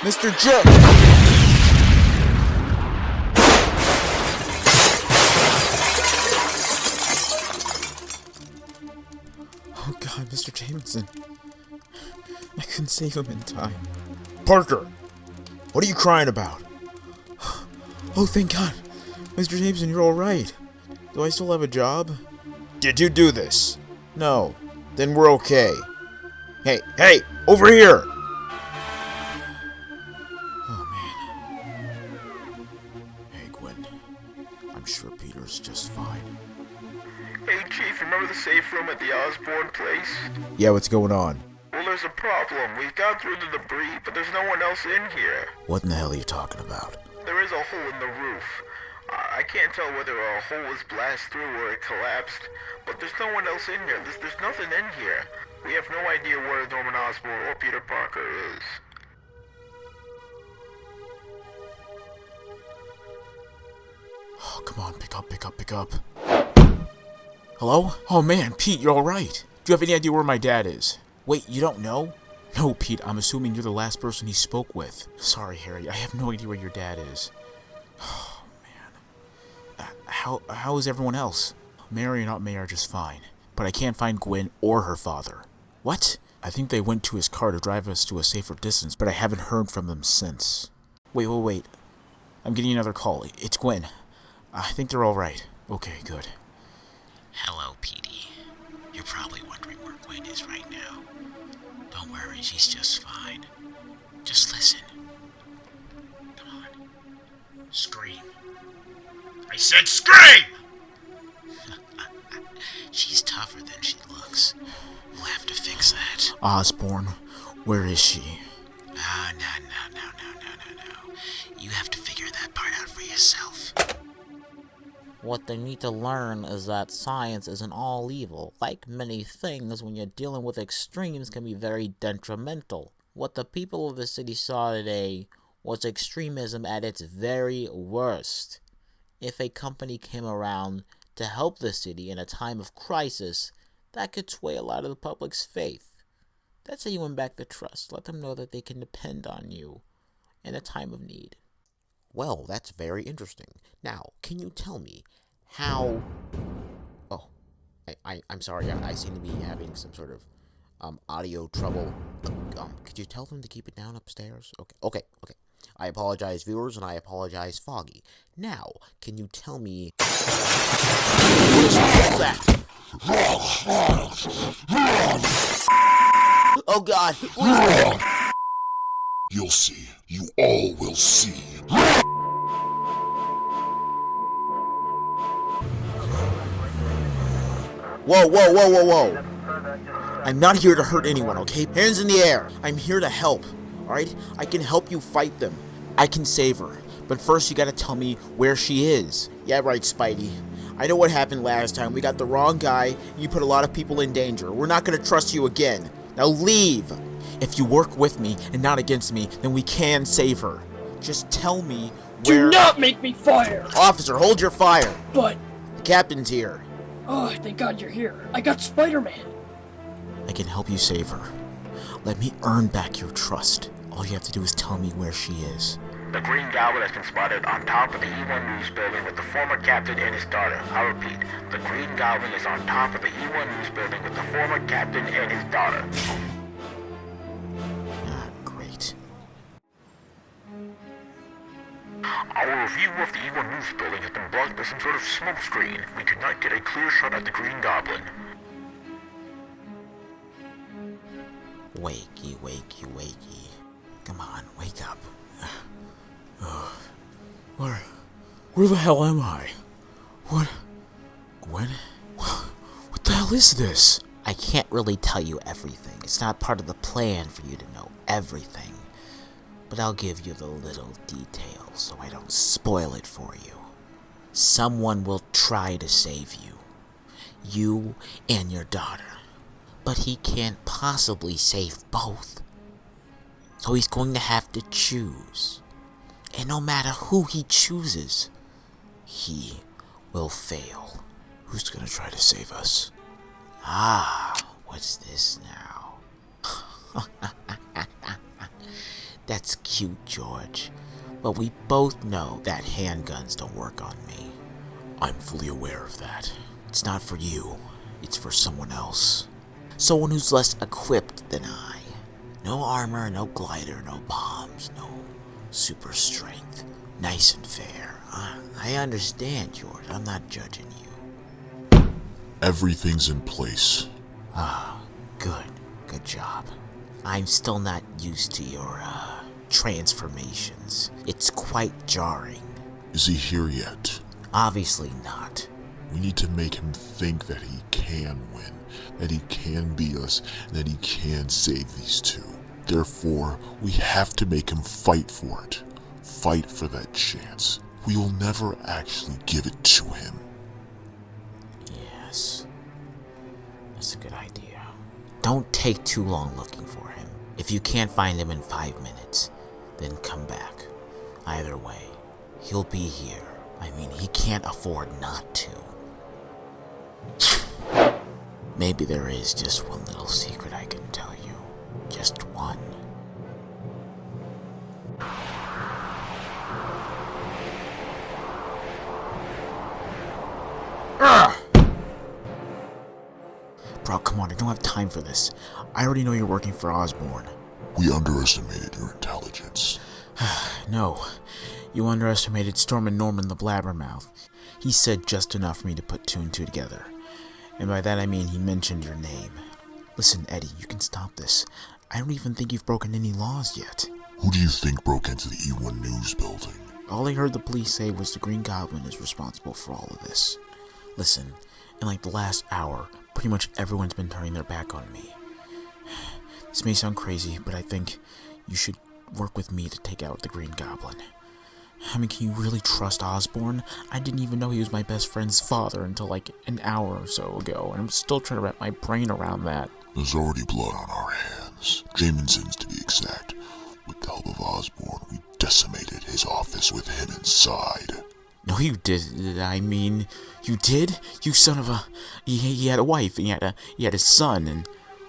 Mr. J! Oh God, Mr. Jameson. I couldn't save him in time. Parker! What are you crying about? Oh, thank God. Mr. Jameson, you're alright. Do I still have a job? Did you do this? No. Then we're okay. Hey, over here! Oh, man. Hey, Gwen. I'm sure Peter's just fine. Hey, Chief, remember the safe room at the Osborne place? Yeah, what's going on? Well, there's a problem. We've got through the debris, but there's no one else in here. What in the hell are you talking about? There is a hole in the roof. I can't tell whether a hole was blasted through or it collapsed, but there's no one else in here. There's nothing in here. We have no idea where Norman Osborn or Peter Parker is. Oh, come on, pick up. Hello? Oh man, Pete, you're alright. Do you have any idea where my dad is? Wait, you don't know? No, Pete, I'm assuming you're the last person he spoke with. Sorry, Harry, I have no idea where your dad is. Oh, man. How is everyone else? Mary and Aunt May are just fine, but I can't find Gwen or her father. What? I think they went to his car to drive us to a safer distance, but I haven't heard from them since. Wait. I'm getting another call. It's Gwen. I think they're alright. Okay, good. Hello, Petey. You're probably wondering where Gwen is right now. Don't worry, she's just fine. Just listen. Come on. Scream. I said scream! She's tougher than she looks. We'll have to fix that. Osborne, where is she? No. You have to figure that part out for yourself. What they need to learn is that science isn't all evil. Like many things, when you're dealing with extremes can be very detrimental. What the people of the city saw today was extremism at its very worst. If a company came around to help the city in a time of crisis, that could sway a lot of the public's faith. That's how you win back the trust. Let them know that they can depend on you in a time of need. Well, that's very interesting. Now, can you tell me how... Oh, I'm sorry, I seem to be having some sort of audio trouble. Could you tell them to keep it down upstairs? Okay. I apologize, viewers, and I apologize, Foggy. Now, can you tell me... What is that? Oh God, please! You'll see. You all will see. Whoa. I'm not here to hurt anyone, okay? Hands in the air. I'm here to help, alright? I can help you fight them. I can save her. But first you gotta tell me where she is. Yeah, right, Spidey. I know what happened last time. We got the wrong guy, and you put a lot of people in danger. We're not gonna trust you again. Now leave! If you work with me and not against me, then we can save her. Just tell me where... Do not make me fire! Officer, hold your fire! But... The captain's here. Oh, thank God you're here. I got Spider-Man. I can help you save her. Let me earn back your trust. All you have to do is tell me where she is. The Green Goblin has been spotted on top of the E1 News building with the former captain and his daughter. I repeat, the Green Goblin is on top of the E1 News building with the former captain and his daughter. Great. Our view of the E1 News building has been blocked by some sort of smoke screen. We could not get a clear shot at the Green Goblin. Wakey. Come on, wake up. Where the hell am I? What? Gwen? What the hell is this? I can't really tell you everything. It's not part of the plan for you to know everything. But I'll give you the little details so I don't spoil it for you. Someone will try to save you. You and your daughter. But he can't possibly save both. So he's going to have to choose. And no matter who he chooses, he will fail. Who's gonna try to save us? Ah, what's this now? That's cute, George. But we both know that handguns don't work on me. I'm fully aware of that. It's not for you. It's for someone else. Someone who's less equipped than I. No armor, no glider, no bombs, no super strength. Nice and fair. I understand, George. I'm not judging you. Everything's in place. Good. Good job. I'm still not used to your, transformations. It's quite jarring. Is he here yet? Obviously not. We need to make him think that he can win, that he can beat us, and that he can save these two. Therefore, we have to make him fight for it. Fight for that chance. We will never actually give it to him. Yes. That's a good idea. Don't take too long looking for him. If you can't find him in 5 minutes, then come back. Either way, he'll be here. I mean, he can't afford not to. Maybe there is just one little secret I can tell you. Just one. Bro, come on, I don't have time for this. I already know you're working for Osborn. We underestimated your intelligence. No, you underestimated Storm and Norman the Blabbermouth. He said just enough for me to put 2 and 2 together. And by that I mean he mentioned your name. Listen, Eddie, you can stop this. I don't even think you've broken any laws yet. Who do you think broke into the E1 News building? All I heard the police say was the Green Goblin is responsible for all of this. Listen, in like the last hour, pretty much everyone's been turning their back on me. This may sound crazy, but I think you should work with me to take out the Green Goblin. I mean, can you really trust Osborn? I didn't even know he was my best friend's father until like an hour or so ago, and I'm still trying to wrap my brain around that. There's already blood on our hands. Jamieson's to be exact. With the help of Osborn, we decimated his office with him inside. No, you did. I mean, you did? You son of a... He had a wife, and he had a son, and...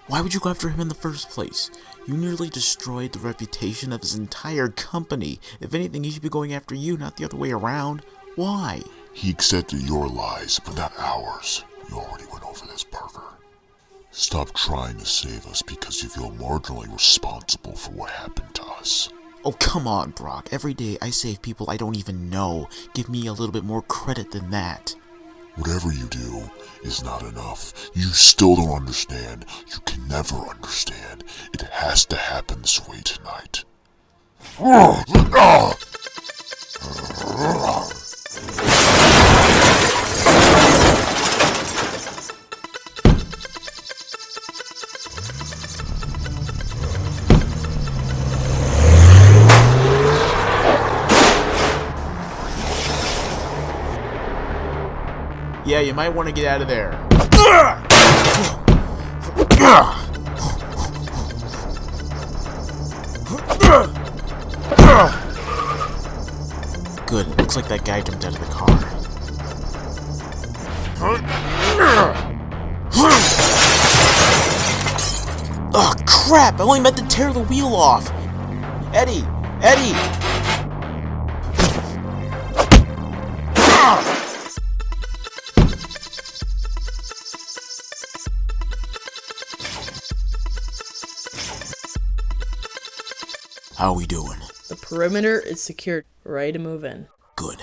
Why would you go after him in the first place? You nearly destroyed the reputation of his entire company. If anything, he should be going after you, not the other way around. Why? He accepted your lies, but not ours. We already went over this, Parker. Stop trying to save us because you feel marginally responsible for what happened to us. Oh, come on, Brock. Every day I save people I don't even know. Give me a little bit more credit than that. Whatever you do is not enough. You still don't understand. You can never understand. It has to happen this way tonight. Yeah, you might want to get out of there. Good, it looks like that guy jumped out of the car. Oh crap, I only meant to tear the wheel off. Eddie! Eddie! How are we doing? The perimeter is secured. Ready to move in. Good.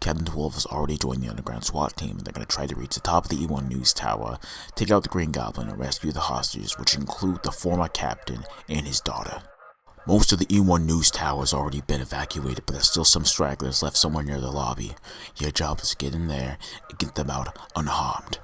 Captain DeWolf has already joined the underground SWAT team, and they're going to try to reach the top of the E1 News Tower, take out the Green Goblin, and rescue the hostages, which include the former captain and his daughter. Most of the E1 News Tower has already been evacuated, but there's still some stragglers left somewhere near the lobby. Your job is to get in there and get them out unharmed.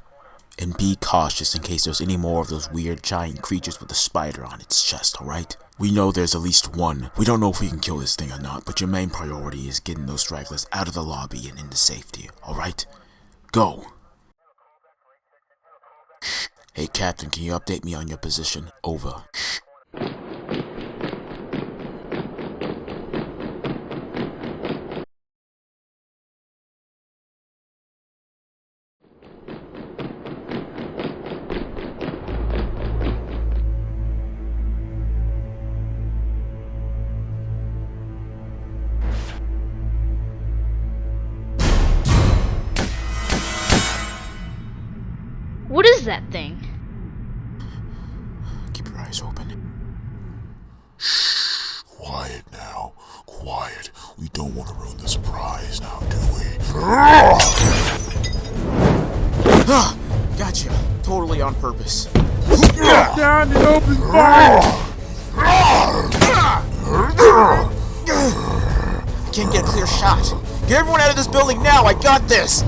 And be cautious in case there's any more of those weird giant creatures with a spider on its chest, alright? We know there's at least one. We don't know if we can kill this thing or not, but your main priority is getting those stragglers out of the lobby and into safety, alright? Go! Hey Captain, can you update me on your position? Over. is that thing? Keep your eyes open. Shh. Quiet now. Quiet. We don't want to ruin the surprise now, do we? Gotcha. Totally on purpose. Down and open fire! Can't get a clear shot. Get everyone out of this building now. I got this.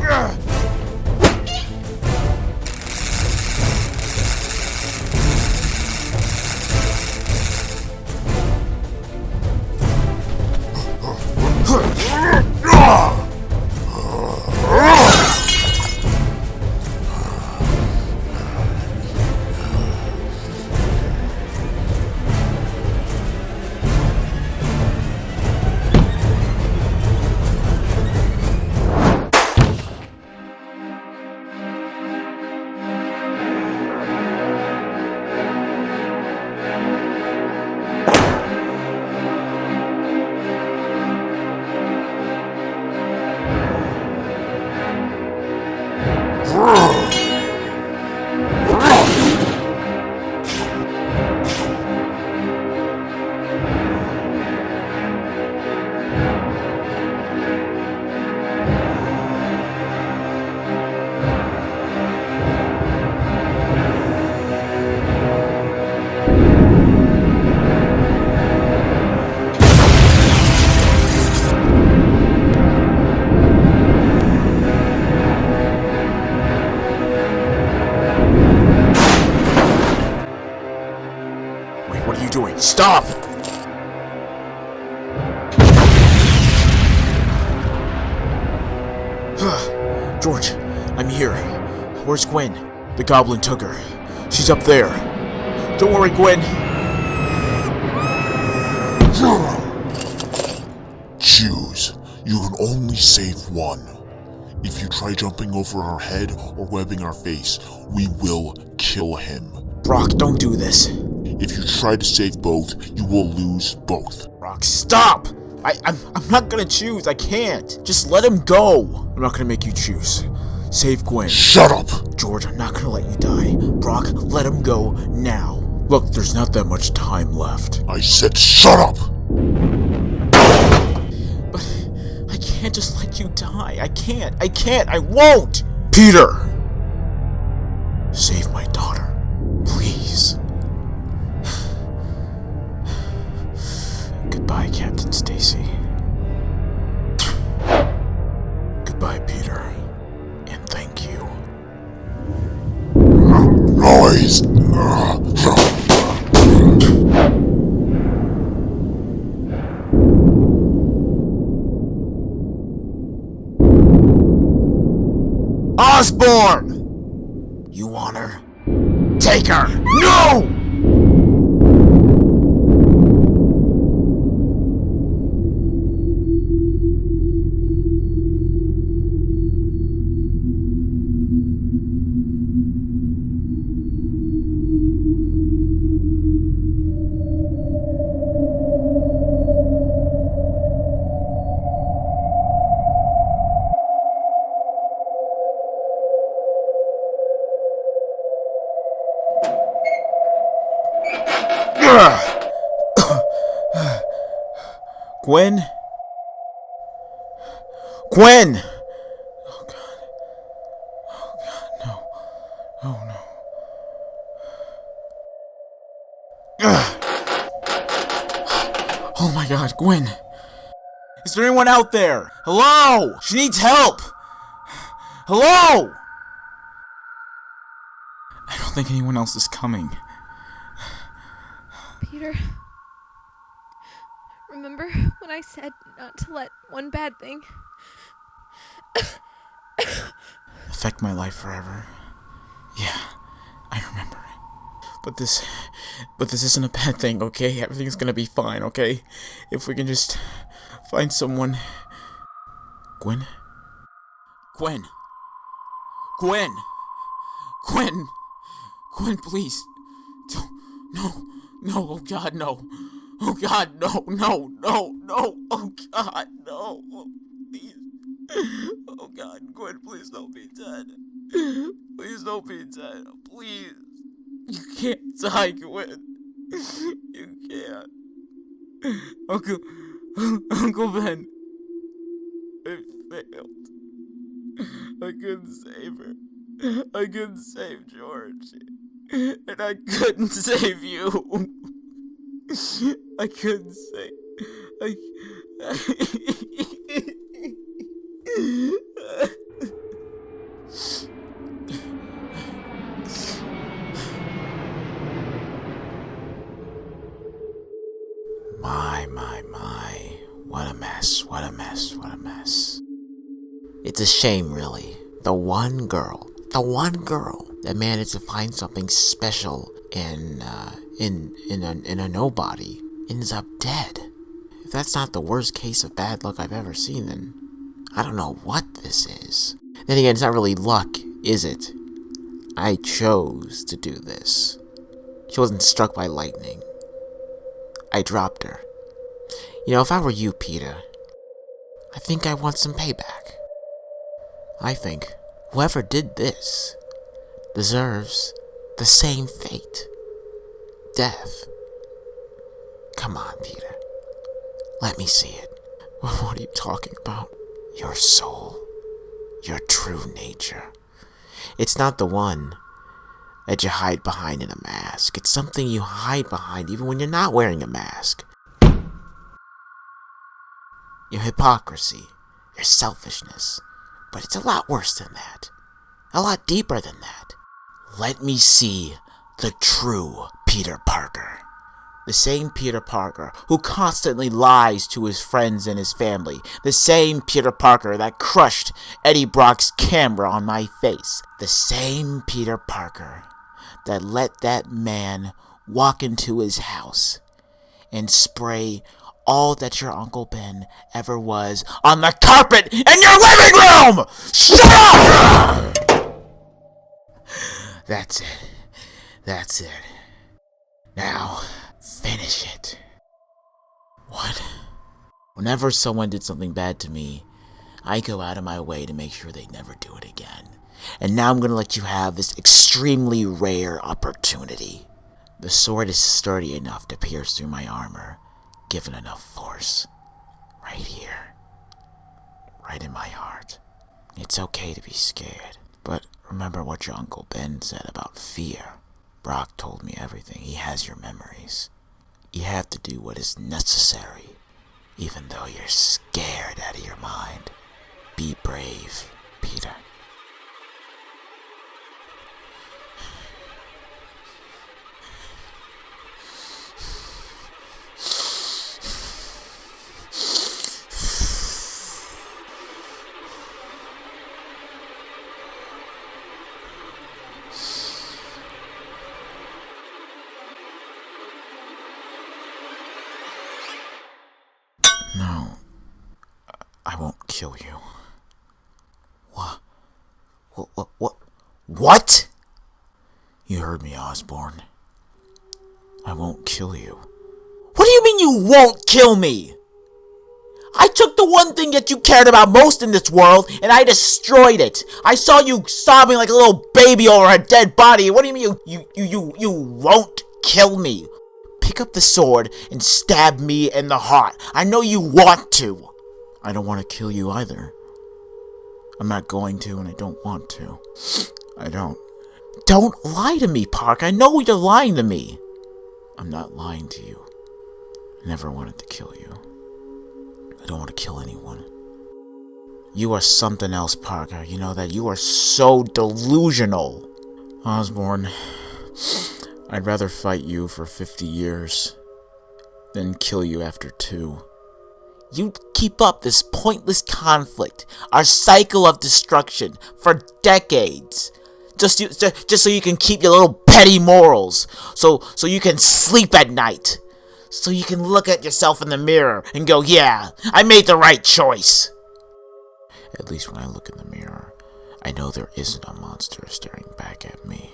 Wait, what are you doing? Stop! George, I'm here. Where's Gwen? The goblin took her. She's up there. Don't worry, Gwen. Choose. You can only save one. If you try jumping over our head or webbing our face, we will kill him. Brock, don't do this. If you try to save both, you will lose both. Brock, stop! I'm not gonna choose. I can't. Just let him go. I'm not gonna make you choose. Save Gwen. Shut up! George, I'm not gonna let you die. Brock, let him go now. Look, there's not that much time left. I said shut up! But I can't just let you die. I can't. I won't! Peter! Save my daughter. Please. Goodbye, Captain Stacy. Goodbye, Peter. And thank you. Noise! Osborne! You want her? Take her! No! Gwen? Gwen! Oh God. Oh God, no. Oh no. Oh my God, Gwen! Is there anyone out there? Hello! She needs help! Hello! I don't think anyone else is coming. Peter, remember when I said not to let one bad thing affect my life forever? Yeah, I remember. But this isn't a bad thing, okay? Everything's gonna be fine, okay? If we can just find someone. Gwen? Gwen! Gwen! Gwen! Gwen, please! Don't, no! No, oh God, no! Oh God, no, no, no, no! Oh God, no! Please! Oh God, Gwen, please don't be dead! Please don't be dead. Please. You can't die, Gwen. You can't. Uncle Ben. I failed. I couldn't save her. I couldn't save George. And I couldn't save you. I couldn't save... My. What a mess, what a mess, what a mess. It's a shame, really. The one girl that managed to find something special in a nobody ends up dead. If that's not the worst case of bad luck I've ever seen, then I don't know what this is. Then again, it's not really luck, is it? I chose to do this. She wasn't struck by lightning. I dropped her. You know, if I were you, Peter, I think I want some payback. I think whoever did this deserves the same fate. Death. Come on, Peter. Let me see it. What are you talking about? Your soul. Your true nature. It's not the one that you hide behind in a mask. It's something you hide behind even when you're not wearing a mask. Your hypocrisy. Your selfishness. But it's a lot worse than that. A lot deeper than that. Let me see the true Peter Parker. The same Peter Parker who constantly lies to his friends and his family. The same Peter Parker that crushed Eddie Brock's camera on my face. The same Peter Parker that let that man walk into his house and spray all that your Uncle Ben ever was on the carpet in your living room! Shut up! That's it. That's it. Now, finish it. What? Whenever someone did something bad to me, I go out of my way to make sure they never do it again. And now I'm gonna let you have this extremely rare opportunity. The sword is sturdy enough to pierce through my armor, given enough force. Right here. Right in my heart. It's okay to be scared, but remember what your Uncle Ben said about fear. Brock told me everything. He has your memories. You have to do what is necessary, even though you're scared out of your mind. Be brave, Peter. No, I won't kill you. What? You heard me, Osborn. I won't kill you. What do you mean you won't kill me? I took the one thing that you cared about most in this world, and I destroyed it. I saw you sobbing like a little baby over a dead body. What do you mean you won't kill me? Pick up the sword and stab me in the heart. I know you want to. I don't want to kill you either. I'm not going to, and I don't want to. I don't. Don't lie to me, Park. I know you're lying to me. I'm not lying to you. I never wanted to kill you. I don't want to kill anyone. You are something else, Parker. You know that? You are so delusional. Osborn, I'd rather fight you for 50 years than kill you after 2. You keep up this pointless conflict, our cycle of destruction, for decades. Just so you can keep your little petty morals. So you can sleep at night. So you can look at yourself in the mirror and go, yeah, I made the right choice. At least when I look in the mirror, I know there isn't a monster staring back at me.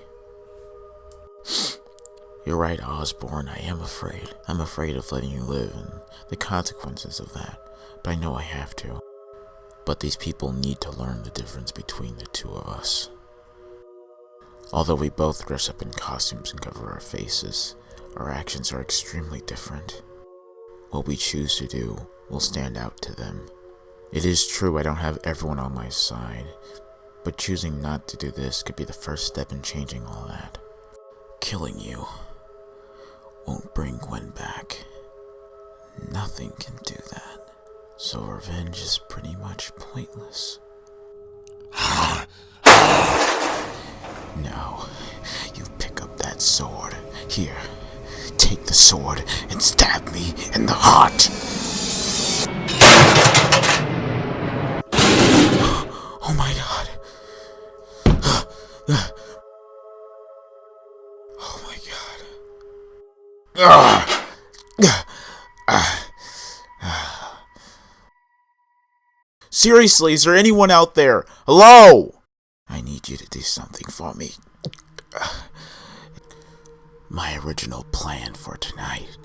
You're right, Osborn, I am afraid. I'm afraid of letting you live and the consequences of that, but I know I have to. But these people need to learn the difference between the two of us. Although we both dress up in costumes and cover our faces, our actions are extremely different. What we choose to do will stand out to them. It is true I don't have everyone on my side, but choosing not to do this could be the first step in changing all that. Killing you won't bring Gwen back. Nothing can do that. So revenge is pretty much pointless. Now, you pick up that sword. Here, take the sword and stab me in the heart! Oh my god. Oh my god. Seriously, is there anyone out there? Hello? I need you to do something for me. My original plan for tonight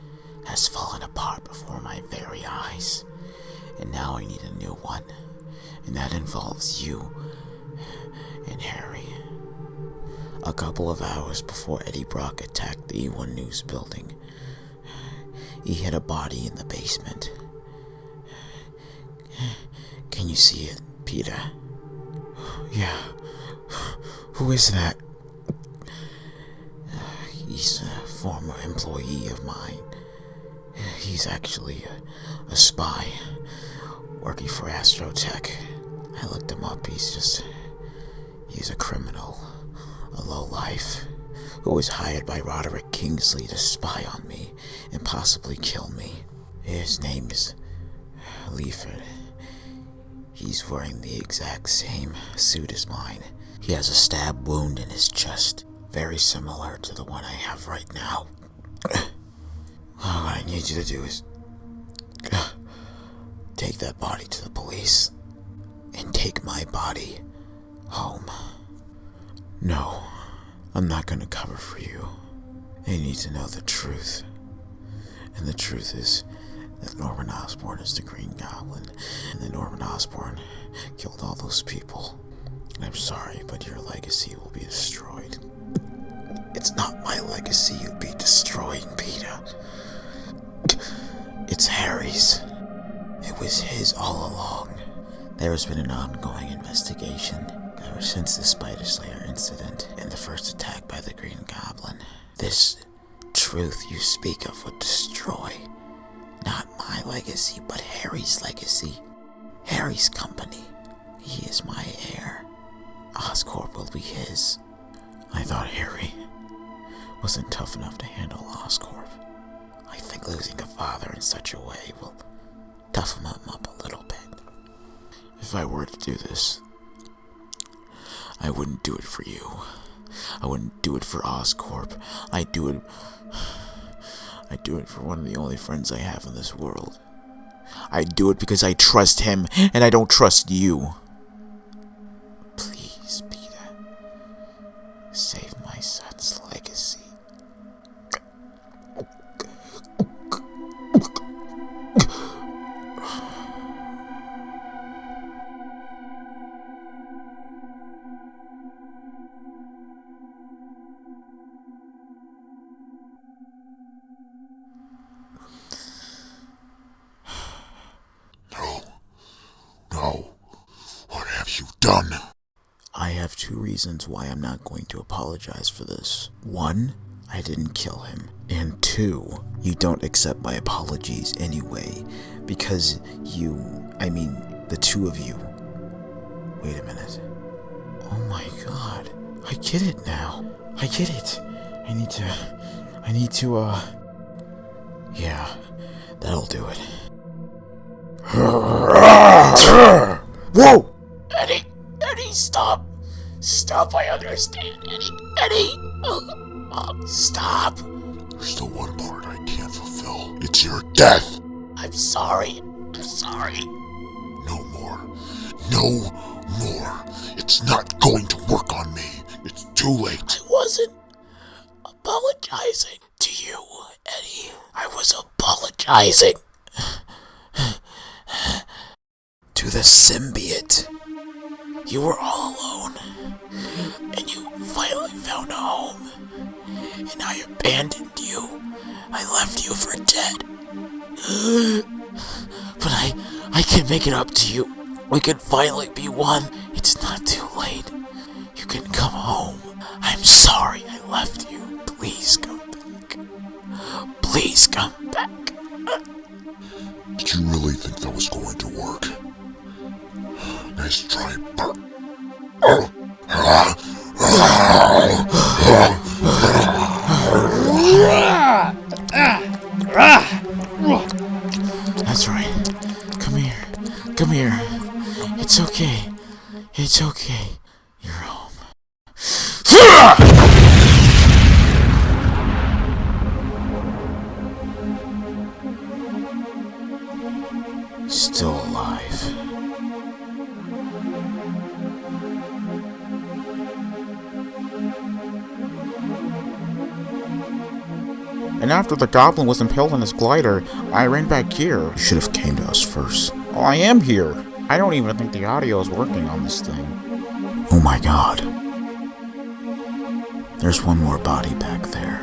has fallen apart before my very eyes. And now I need a new one. And that involves you and Harry. A couple of hours before Eddie Brock attacked the E1 News building, he hid a body in the basement. Can you see it, Peter? Yeah. Who is that? He's a former employee of mine. He's actually a spy working for Astrotech. I looked him up. He's a criminal, a lowlife, who was hired by Roderick Kingsley to spy on me and possibly kill me. His name is Leaford. He's wearing the exact same suit as mine. He has a stab wound in his chest, very similar to the one I have right now. What I need you to do is take that body to the police and take my body home. No, I'm not gonna cover for you. They need to know the truth. And the truth is that Norman Osborn is the Green Goblin, and that Norman Osborn killed all those people. I'm sorry, but your legacy will be destroyed. It's not my legacy you'd be destroying, Peter. It's Harry's. It was his all along. There has been an ongoing investigation ever since the Spider Slayer incident and the first attack by the Green Goblin. This truth you speak of would destroy not my legacy, but Harry's legacy. Harry's company. He is my heir. Oscorp will be his. I thought Harry wasn't tough enough to handle Oscorp. I think losing a father in such a way will toughen him up a little bit. If I were to do this, I wouldn't do it for you. I wouldn't do it for Oscorp. I'd do it for one of the only friends I have in this world. I'd do it because I trust him, and I don't trust you. Please, Peter, save my son's legacy. No. What have you done? I have two reasons why I'm not going to apologize for this. One, I didn't kill him. And two, you don't accept my apologies anyway, because the two of you. Wait a minute. Oh my god. I get it now. I get it. I need to, yeah, that'll do it. Whoa! Eddie, stop! Stop, I understand, Eddie! Stop! There's still one part I can't fulfill. It's your death! I'm sorry. No more. No more. It's not going to work on me. It's too late. I wasn't apologizing to you, Eddie. I was apologizing to the symbiote. You were all alone, and you finally found and I abandoned you. I left you for dead. But I can make it up to you. We can finally be one. It's not too late. You can come home. I'm sorry I left you. Please come back. Please come back. Did you really think that was going to work? Nice try, Bert. That's right. Come here. Come here. It's okay. It's okay. You're home. Still alive. And after the goblin was impaled on his glider, I ran back here. You should have came to us first. Oh, I am here. I don't even think the audio is working on this thing. Oh my god. There's one more body back there.